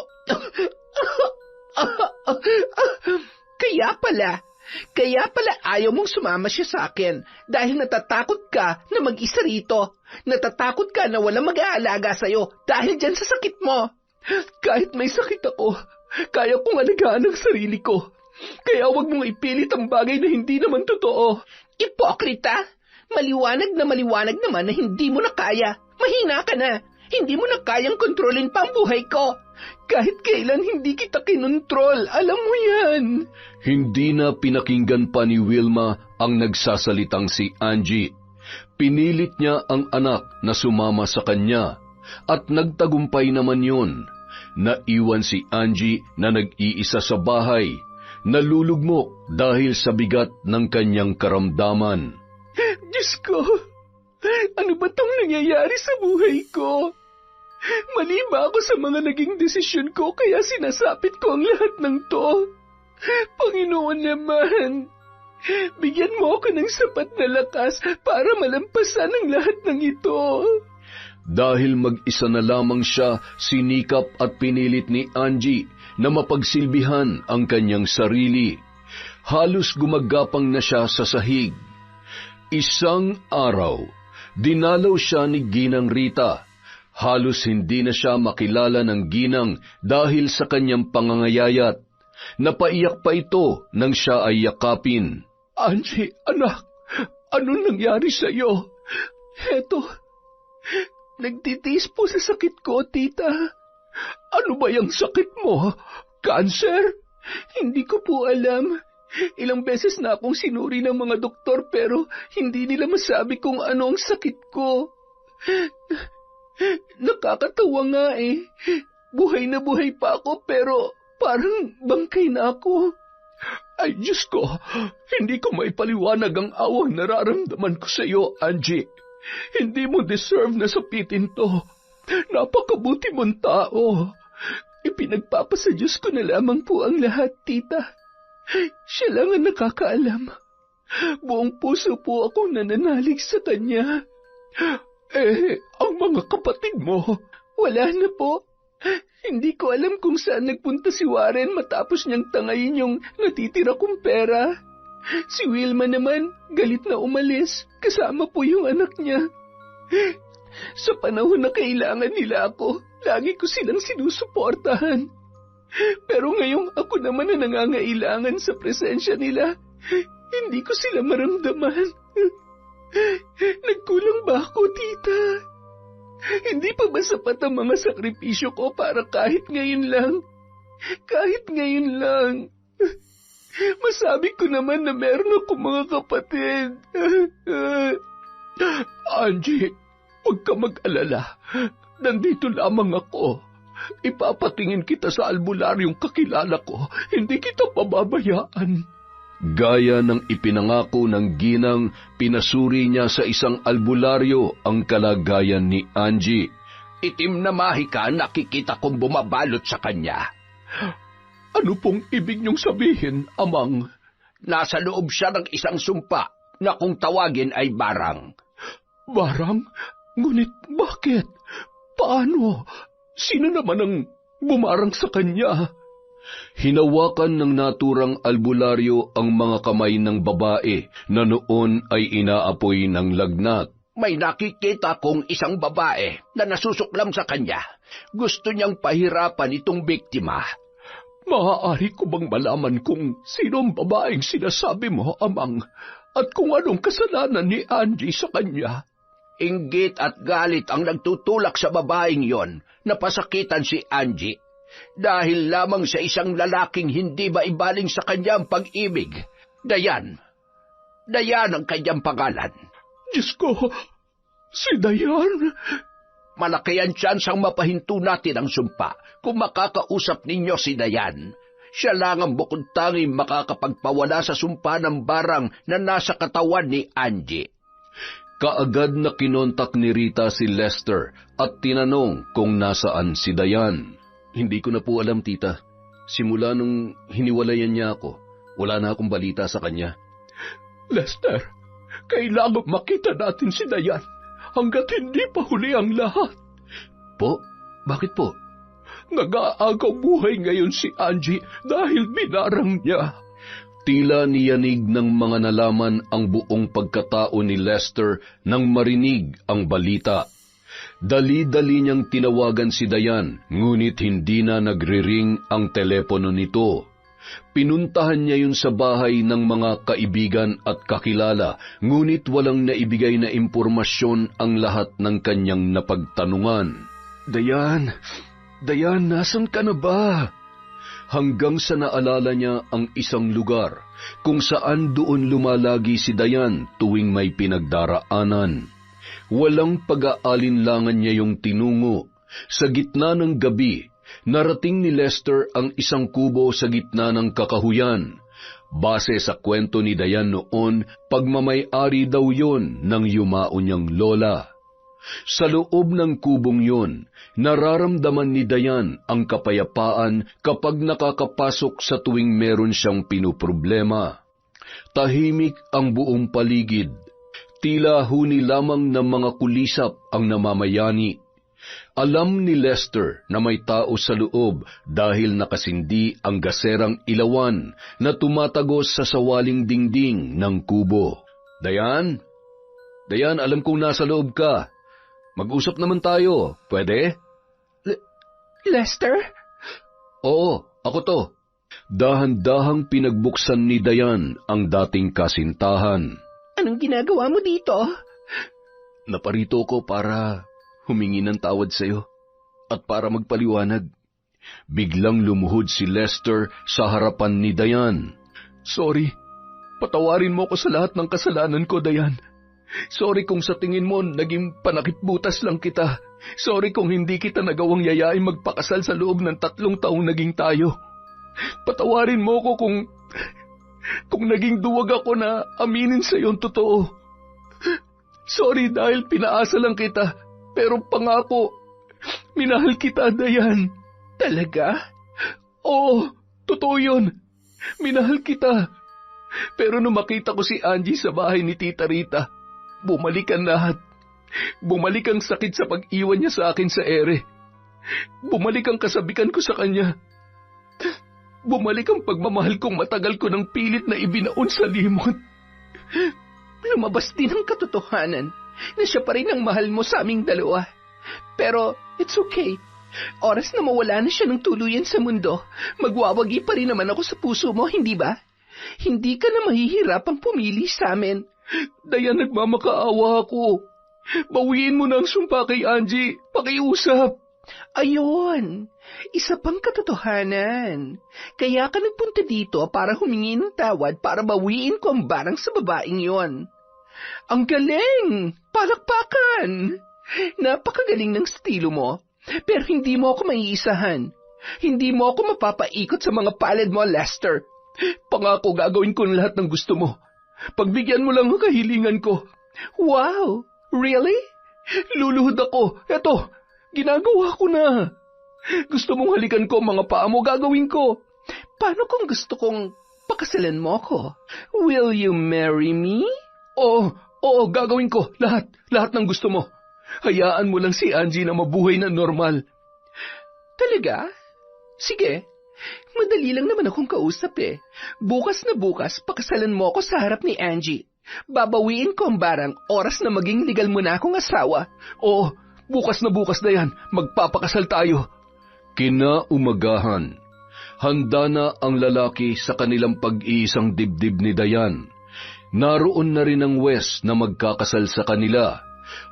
Kaya pala ayaw mong sumama siya sa akin dahil natatakot ka na mag-isa rito. Natatakot ka na walang mag-aalaga sa'yo dahil dyan sa sakit mo. Kahit may sakit ako, kaya kong alagaan ang sarili ko. Kaya wag mong ipilit ang bagay na hindi naman totoo. Ipokrita! Maliwanag naman na hindi mo na kaya. Mahina ka na. Hindi mo na kayang kontrolin pa ang buhay ko. Kahit kailan hindi kita kinontrol, alam mo yan. Hindi na pinakinggan pa ni Wilma ang nagsasalitang si Angie. Pinilit niya ang anak na sumama sa kanya at nagtagumpay naman yun. Naiwan si Angie na nag-iisa sa bahay, nalulugmok dahil sa bigat ng kanyang karamdaman. Diyos ko, ano ba tong nangyayari sa buhay ko? Mali ba ako sa mga naging desisyon ko kaya sinasapit ko ang lahat ng to? Panginoon naman, bigyan mo ako ng sapat na lakas para malampasan ang lahat ng ito. Dahil mag-isa na lamang siya, sinikap at pinilit ni Angie na mapagsilbihan ang kanyang sarili. Halos gumagapang na siya sa sahig. Isang araw, dinalaw siya ni Ginang Rita. Halos hindi na siya makilala ng Ginang dahil sa kanyang pangangayayat. Napaiyak pa ito nang siya ay yakapin. Angie, anak, anong nangyari sa iyo? Heto, nagtitiis po sa sakit ko, tita. Ano ba yung sakit mo? Cancer? Hindi ko po alam. Ilang beses na akong sinuri ng mga doktor pero hindi nila masabi kung ano ang sakit ko. Nakakatawa nga eh. Buhay na buhay pa ako pero parang bangkay na ako. Ay Diyos ko, hindi ko maipaliwanag ang awang nararamdaman ko sa iyo, Angie. Hindi mo deserve na sapitin to. Napakabuti mong tao. Ipinagpapasa Diyos ko na lamang po ang lahat, tita. Siya lang ang nakakaalam. Buong puso po akong nananalig sa kanya. Ang mga kapatid mo? Wala na po. Hindi ko alam kung saan nagpunta si Warren matapos niyang tangayin yung natitira kong pera. Si Wilma naman, galit na umalis, kasama po yung anak niya. Sa panahon na kailangan nila ako, lagi ko silang sinusuportahan. Pero ngayong ako naman na nangangailangan sa presensya nila, hindi ko sila maramdaman. Nagkulang ba ako, tita? Hindi pa ba sapat ang mga sakripisyo ko para kahit ngayon lang? Kahit ngayon lang. Masabi ko naman na meron akong mga kapatid. Angie, huwag ka mag-alala. Nandito lamang ako. Ipapatingin kita sa albularyong kakilala ko. Hindi kita pababayaan. Gaya ng ipinangako ng ginang, pinasuri niya sa isang albularyo ang kalagayan ni Angie. Itim na mahika, nakikita kong bumabalot sa kanya. Ano pong ibig niyong sabihin, Amang? Nasa loob siya ng isang sumpa na kung tawagin ay barang. Barang? Ngunit bakit? Paano? Sino naman ang bumarang sa kanya? Hinawakan ng naturang albularyo ang mga kamay ng babae na noon ay inaapoy ng lagnat. May nakikita kong isang babae na nasusuklam sa kanya. Gusto niyang pahirapan itong biktima. Maaari ko bang malaman kung sino ang babaeng sinasabi mo, Amang, at kung anong kasalanan ni Angie sa kanya? Inggit at galit ang nagtutulak sa babaeng yon na pasakitan si Angie. Dahil lamang sa isang lalaking hindi maibaling sa kanyang pag-ibig. Dayan. Dayan ang kanyang pangalan. Diyos ko, si Dayan. Malaki ang tsansang mapahinto natin ang sumpa kung makakausap ninyo si Dayan. Siya lang ang bukod tanging makakapagpawala sa sumpa ng barang na nasa katawan ni Angie. Kaagad na kinontak ni Rita si Lester at tinanong kung nasaan si Dayan. Hindi ko na po alam, tita. Simula nung hiniwalayan niya ako, wala na akong balita sa kanya. Lester, kailangan makita natin si Dayan hanggat hindi pa huli ang lahat. Po? Bakit po? Nag-aagaw buhay ngayon si Angie dahil binarang niya. Tila niyanig ng mga nalaman ang buong pagkatao ni Lester nang marinig ang balita. Dali-dali niyang tinawagan si Dayan, ngunit hindi na nagre-ring ang telepono nito. Pinuntahan niya yun sa bahay ng mga kaibigan at kakilala, ngunit walang naibigay na impormasyon ang lahat ng kanyang napagtanungan. Dayan, nasan ka na ba? Hanggang sa naalala niya ang isang lugar kung saan doon lumalagi si Dayan tuwing may pinagdaraanan. Walang pag-aalinlangan niya yung tinungo. Sa gitna ng gabi, narating ni Lester ang isang kubo sa gitna ng kakahuyan. Base sa kwento ni Dayan noon, pagmamay-ari daw yon ng yumao niyang lola. Sa loob ng kubong yon, nararamdaman ni Dayan ang kapayapaan kapag nakakapasok sa tuwing meron siyang pinoproblema. Tahimik ang buong paligid. Tila huni lamang ng mga kulisap ang namamayani. Alam ni Lester na may tao sa loob dahil nakasindi ang gaserang ilawan na tumatagos sa sawaling dingding ng kubo. Dayan, alam kong nasa loob ka. Mag-usap naman tayo, pwede? Lester? Oo, ako to. Dahan-dahang pinagbuksan ni Dayan ang dating kasintahan. Anong ginagawa mo dito? Naparito ko para humingi ng tawad sa'yo at para magpaliwanag. Biglang lumuhod si Lester sa harapan ni Dayan. Sorry, patawarin mo ko sa lahat ng kasalanan ko, Dayan. Sorry kung sa tingin mo naging panakitbutas lang kita. Sorry kung hindi kita nagawang yayain magpakasal sa loob ng 3 taong naging tayo. Patawarin mo ko kung naging duwag ako na aminin sa iyong totoo. Sorry dahil pinaasa lang kita, pero pangako, minahal kita, Dayan. Talaga? Oo, totoo yun. Minahal kita. Pero nung makita ko si Angie sa bahay ni Tita Rita, bumalik ang lahat. Bumalik ang sakit sa pag-iwan niya sa akin sa ere. Bumalik ang kasabikan ko sa kanya. Bumalik ang pagmamahal kong matagal ko ng pilit na ibinaon sa limot. Lumabas din ang katotohanan na siya pa rin ang mahal mo sa aming dalawa. Pero it's okay. Oras na mawala na siya ng tuluyan sa mundo, magwawagi pa rin naman ako sa puso mo, hindi ba? Hindi ka na mahihirapang pumili sa amin. Dayan, nagmamakaawa ako. Bawiin mo na ang sumpa kay Angie. Pakiusap. Ayun, isa pang katotohanan. Kaya ka nagpunta dito para humingi ng tawad para bawiin ko ang barang sa babaeng yon. Ang galing! Palakpakan! Napakagaling ng estilo mo, pero hindi mo ako maiisahan. Hindi mo ako mapapaikot sa mga palad mo, Lester. Pangako gagawin ko lahat ng gusto mo. Pagbigyan mo lang ang kahilingan ko. Wow! Really? Luluhod ako. Eto, ginagawa ko na. Gusto mong halikan ko ang mga paa mo, gagawin ko. Paano kung gusto kong pakasalan mo ko? Will you marry me? Oo, gagawin ko. Lahat ng gusto mo. Hayaan mo lang si Angie na mabuhay na normal. Talaga? Sige. Madali lang naman akong kausap eh. Bukas na bukas, pakasalan mo ako sa harap ni Angie. Babawiin ko ang barang, oras na maging legal mo na akong asawa. Oo, bukas na yan, magpapakasal tayo. Kinaumagahan, handa na ang lalaki sa kanilang pag-iisang dibdib ni Dayan. Naroon na rin ang Wes na magkakasal sa kanila.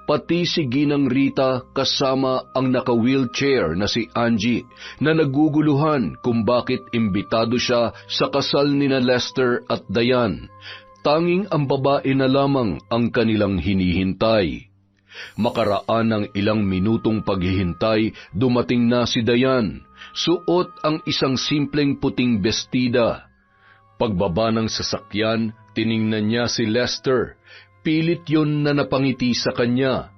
Pati si Ginang Rita kasama ang naka-wheelchair na si Angie na naguguluhan kung bakit imbitado siya sa kasal nina Lester at Dayan. Tanging ang babae na lamang ang kanilang hinihintay. Makaraan ng ilang minutong paghihintay, dumating na si Dayan. Suot ang isang simpleng puting bestida. Pagbaba ng sasakyan, tiningnan niya si Lester. Pilit yon na napangiti sa kanya.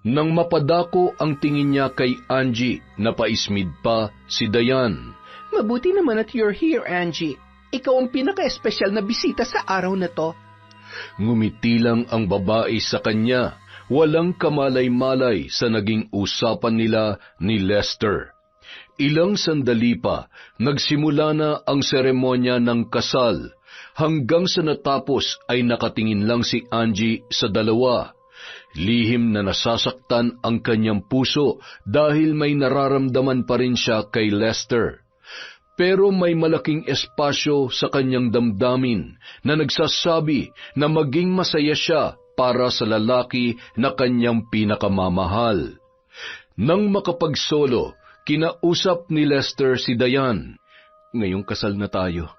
Nang mapadako ang tingin niya kay Angie, napaismid pa si Dayan. Mabuti naman at you're here, Angie. Ikaw ang pinaka-espesyal na bisita sa araw na to. Ngumiti lang ang babae sa kanya. Walang kamalay-malay sa naging usapan nila ni Lester. Ilang sandali pa, nagsimula na ang seremonya ng kasal. Hanggang sa natapos ay nakatingin lang si Angie sa dalawa. Lihim na nasasaktan ang kanyang puso dahil may nararamdaman pa rin siya kay Lester. Pero may malaking espasyo sa kanyang damdamin na nagsasabi na maging masaya siya para sa lalaki na kanyang pinakamamahal. Nang makapagsolo, kinausap ni Lester si Dayan. Ngayong kasal na tayo,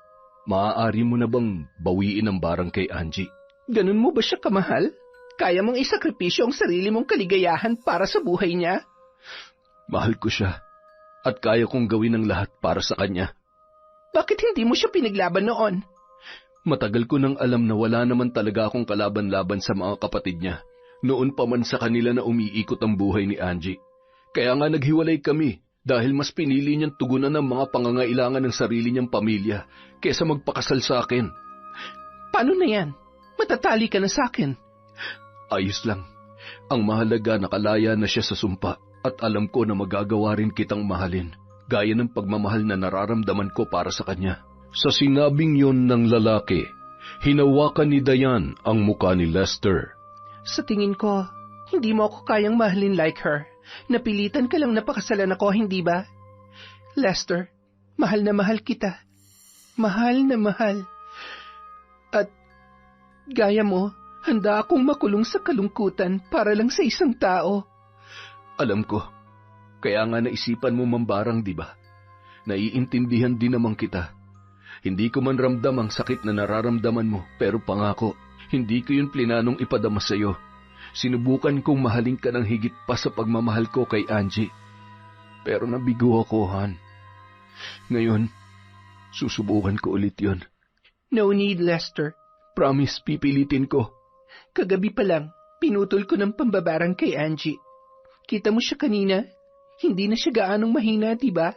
maaari mo na bang bawiin ang barang kay Angie? Ganun mo ba siya kamahal? Kaya mong isakripisyo ang sarili mong kaligayahan para sa buhay niya? Mahal ko siya. At kaya kong gawin ang lahat para sa kanya. Bakit hindi mo siya pinaglaban noon? Matagal ko nang alam na wala naman talaga akong kalaban-laban sa mga kapatid niya. Noon pa man sa kanila na umiikot ang buhay ni Angie. Kaya nga naghiwalay kami dahil mas pinili niyang tugunan ang mga pangangailangan ng sarili niyang pamilya kaysa magpakasal sa akin. Paano na yan? Matatali ka na sa akin. Ayos lang. Ang mahalaga nakalaya na siya sa sumpa. At alam ko na magagawa rin kitang mahalin, gaya ng pagmamahal na nararamdaman ko para sa kanya. Sa sinabing yon ng lalaki, hinawakan ni Dayan ang muka ni Lester. Sa tingin ko, hindi mo ako kayang mahalin like her. Napilitan ka lang napakasalan ako, hindi ba? Lester, mahal na mahal kita. Mahal na mahal. At gaya mo, handa akong makulong sa kalungkutan para lang sa isang tao. Alam ko. Kaya nga naisipan mo mambarang, di ba? Naiintindihan din naman kita. Hindi ko man ramdam ang sakit na nararamdaman mo, pero pangako, hindi ko yun plinanong ipadama sa iyo. Sinubukan kong mahalin ka ng higit pa sa pagmamahal ko kay Angie. Pero nabigo ako, Han. Ngayon, susubukan ko ulit yon. No need, Lester. Promise, pipilitin ko. Kagabi pa lang, pinutol ko ng pambabarang kay Angie. Kita mo siya kanina? Hindi na siya gaanong mahina, diba?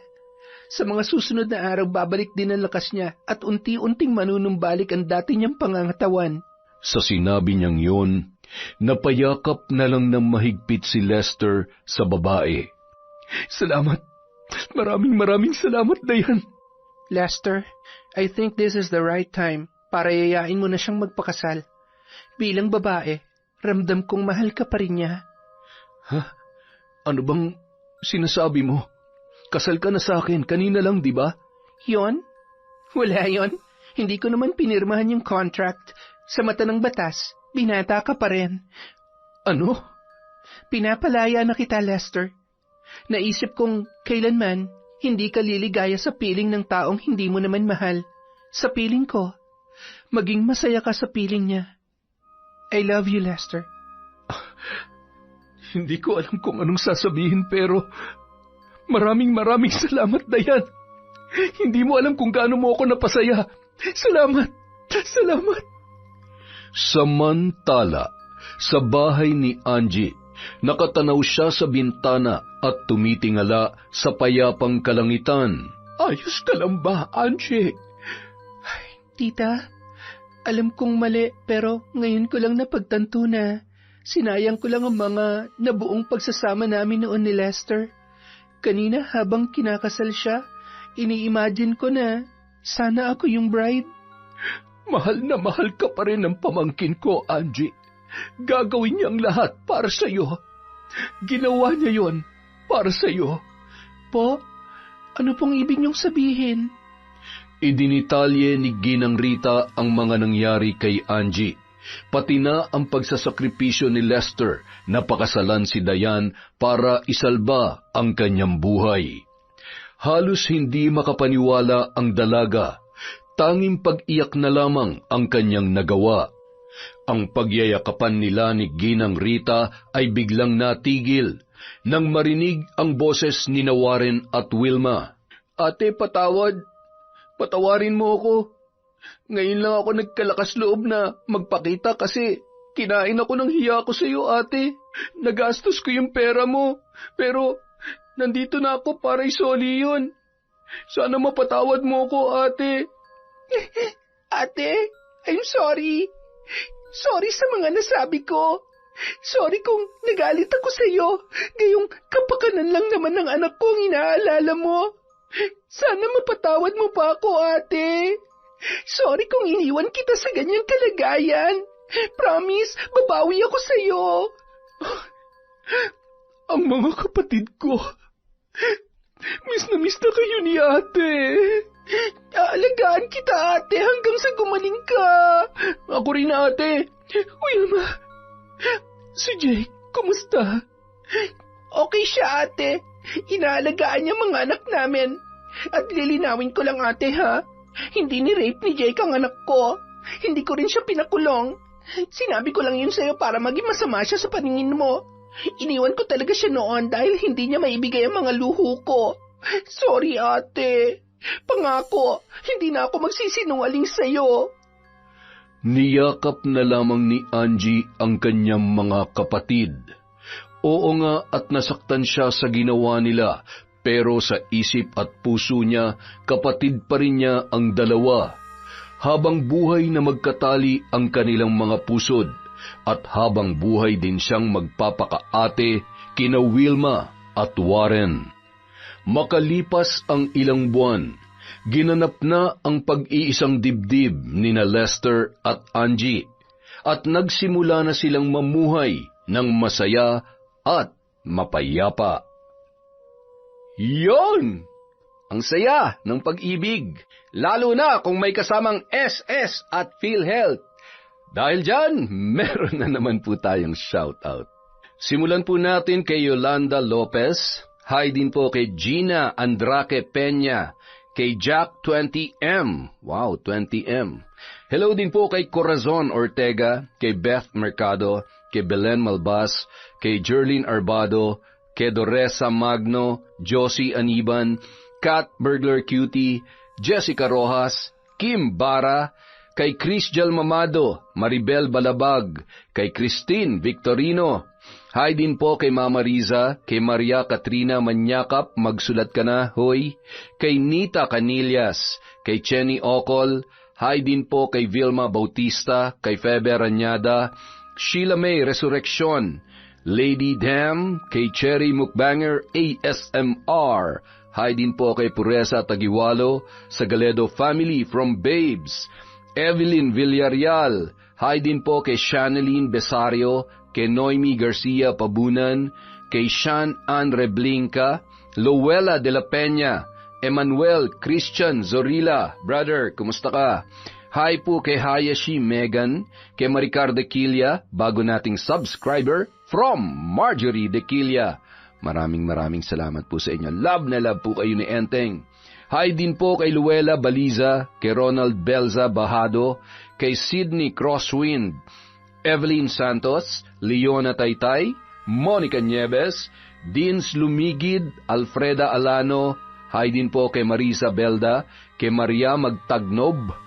Sa mga susunod na araw, babalik din ang lakas niya at unti-unting manunumbalik ang dati niyang pangangatawan. Sa sinabi niyang yun, Napayakap na lang ng mahigpit si Lester sa babae. Salamat. Maraming salamat, Dayan. Lester, I think this is the right time para yayain mo na siyang magpakasal. Bilang babae, ramdam kong mahal ka pa rin niya. Ha? Ano bang sinasabi mo? Kasal ka na sa akin, kanina lang, di ba? Yon? Wala yon. Hindi ko naman pinirmahan yung contract. Sa mata ng batas, binata ka pa rin. Ano? Pinapalaya na kita, Lester. Naisip kong kailanman hindi ka liligaya sa piling ng taong hindi mo naman mahal. Sa piling ko, maging masaya ka sa piling niya. I love you, Lester. Hindi ko alam kung anong sasabihin pero maraming salamat, Dayan. Hindi mo alam kung gaano mo ako napasaya. Salamat. Samantala, sa bahay ni Angie, nakatanaw siya sa bintana at tumitingala sa payapang kalangitan. Ayos ka lang ba, Angie? Tita, alam kong mali pero ngayon ko lang napagtanto na sinayang ko lang ang mga nabuong pagsasama namin noon ni Lester. Kanina habang kinakasal siya, ini-imagine ko na sana ako yung bride. Mahal na mahal ka pa rin ng pamangkin ko, Angie. Gagawin niya ang lahat para sa'yo. Ginawa niya yon para sa'yo. Po, ano pong ibig niyong sabihin? Idinitalye ni Ginang Rita ang mga nangyari kay Angie, pati na ang pagsasakripisyo ni Lester na pakasalan si Dayan para isalba ang kanyang buhay. Halos hindi makapaniwala ang dalaga, tanging pag-iyak na lamang ang kanyang nagawa. Ang pagyayakapan nila ni Ginang Rita ay biglang natigil nang marinig ang boses ni Warren at Wilma. Ate, patawarin mo ako. Ngayon lang ako nagkalakas loob na magpakita kasi kinain ako ng hiya ko sa iyo, ate. Nagastos ko yung pera mo, pero nandito na ako para isoli yun. Sana mapatawad mo ako, ate. Ate, I'm sorry. Sorry sa mga nasabi ko. Sorry kung nagalit ako sa iyo. Gayong kapakanan lang naman ng anak ko ang inaalala mo. Sana mapatawad mo pa ako, ate. Sorry kung iniwan kita sa ganyang kalagayan. Promise, babawi ako sa iyo. Ang mga kapatid ko, miss na kayo ni ate. Aalagaan kita, ate, hanggang sa gumaling ka. Ako rin, ate. Wilma, Si Jake, kumusta? Okay siya, ate. Inaalagaan niya mga anak namin. At lilinawin ko lang, ate, ha? Hindi ni-rape ni Jake ang anak ko. Hindi ko rin siya pinakulong. Sinabi ko lang yun sa'yo para maging masama siya sa paningin mo. Iniwan ko talaga siya noon dahil hindi niya maibigay ang mga luho ko. Sorry, ate. Pangako, hindi na ako magsisinungaling sa'yo. Niyakap na lamang ni Angie ang kanyang mga kapatid. Oo nga at nasaktan siya sa ginawa nila, pero sa isip at puso niya, kapatid pa rin niya ang dalawa. Habang buhay na magkatali ang kanilang mga pusod, at habang buhay din siyang magpapakaate kina Wilma at Warren. Makalipas ang ilang buwan, ginanap na ang pag-iisang dibdib nina Lester at Angie, at nagsimula na silang mamuhay ng masaya at mapayapa. Yon! Ang saya ng pag-ibig, lalo na kung may kasamang SS at PhilHealth. Dahil dyan, meron na naman po tayong shoutout. Simulan po natin kay Yolanda Lopez, hi din po kay Gina Andraque Peña, kay Jack 20M, wow, 20M. Hello din po kay Corazon Ortega, kay Beth Mercado, kay Belen Malbas, kay Jerlyn Arbado, kay Doresa Magno, Josie Aniban, Kat Burglar Cutie, Jessica Rojas, Kim Bara, kay Chris Jalmamado, Maribel Balabag, kay Christine Victorino. Hi din po kay Mama Riza, kay Maria Katrina Manyakap, magsulat ka na, hoy. Kay Nita Canillas, kay Chenny Ocol. Hi din po kay Vilma Bautista, kay Febe Ranyada, Sheila May Resurrection, Lady Dam, kay Cherry Mukbanger ASMR. Hi din po kay Puresa Tagiwalo, sa Galedo family from Babes. Evelyn Villarreal. Hi din po kay Shaneline Besario, kay Noemi Garcia Pabunan, kay Sean Ann Reblinka, Lowella de la Peña, Emmanuel Christian Zorilla. Brother, kumusta ka? Hi po kay Hayashi Megan, kay Maricar de Quilla, bago nating subscriber, from Marjorie de Quilla. Maraming salamat po sa inyo. Love na love po kayo ni Enteng. Hi din po kay Luella Baliza, kay Ronald Belza Bahado, kay Sydney Crosswind, Evelyn Santos, Leona Taytay, Monica Nieves, Dins Lumigid, Alfreda Alano. Hi din po kay Marisa Belda, kay Maria Magtagnob.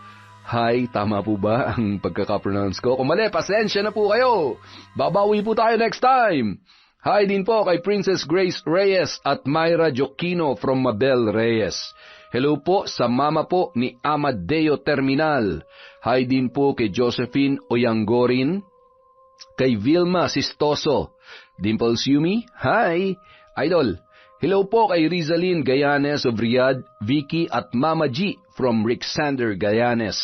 Hi, tama po ba ang pagkakapronounce ko? Kung mali, pasensya na po kayo. Babawi po tayo next time. Hi din po kay Princess Grace Reyes at Myra Joquino from Mabel Reyes. Hello po sa mama po ni Amadeo Terminal. Hi din po kay Josephine Oyangorin, kay Vilma Sistoso, Dimples Yumi. Hi, Idol. Hello po kay Rizalyn Gayanes of Riyadh, Vicky at Mama G from Rixander Gayanes.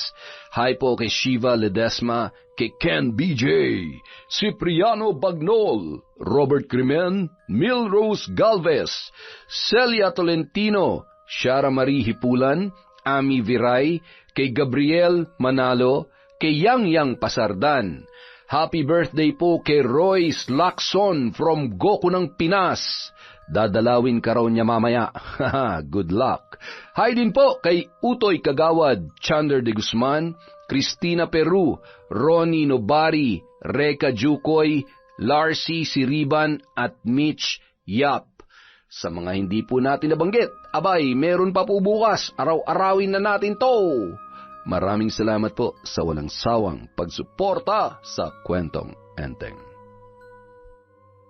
Hi po kay Shiva Ledesma, kay Ken BJ, Cipriano Bagnol, Robert Crimen, Milrose Galvez, Celia Tolentino, Shara Marie Hipulan, Ami Viray, kay Gabriel Manalo, kay Yang Pasardan. Happy birthday po kay Royce Lacson from Goku ng Pinas. Dadalawin ka raw niya mamaya. Good luck. Hi din po kay Utoy Kagawad, Chander de Guzman, Cristina Peru, Ronnie Nobari, Reka Jukoy, Larcy Siriban at Mitch Yap. Sa mga hindi po natin nabanggit, abay, meron pa po bukas. Araw-arawin na natin to. Maraming salamat po sa walang sawang pagsuporta sa Kwentong Enteng.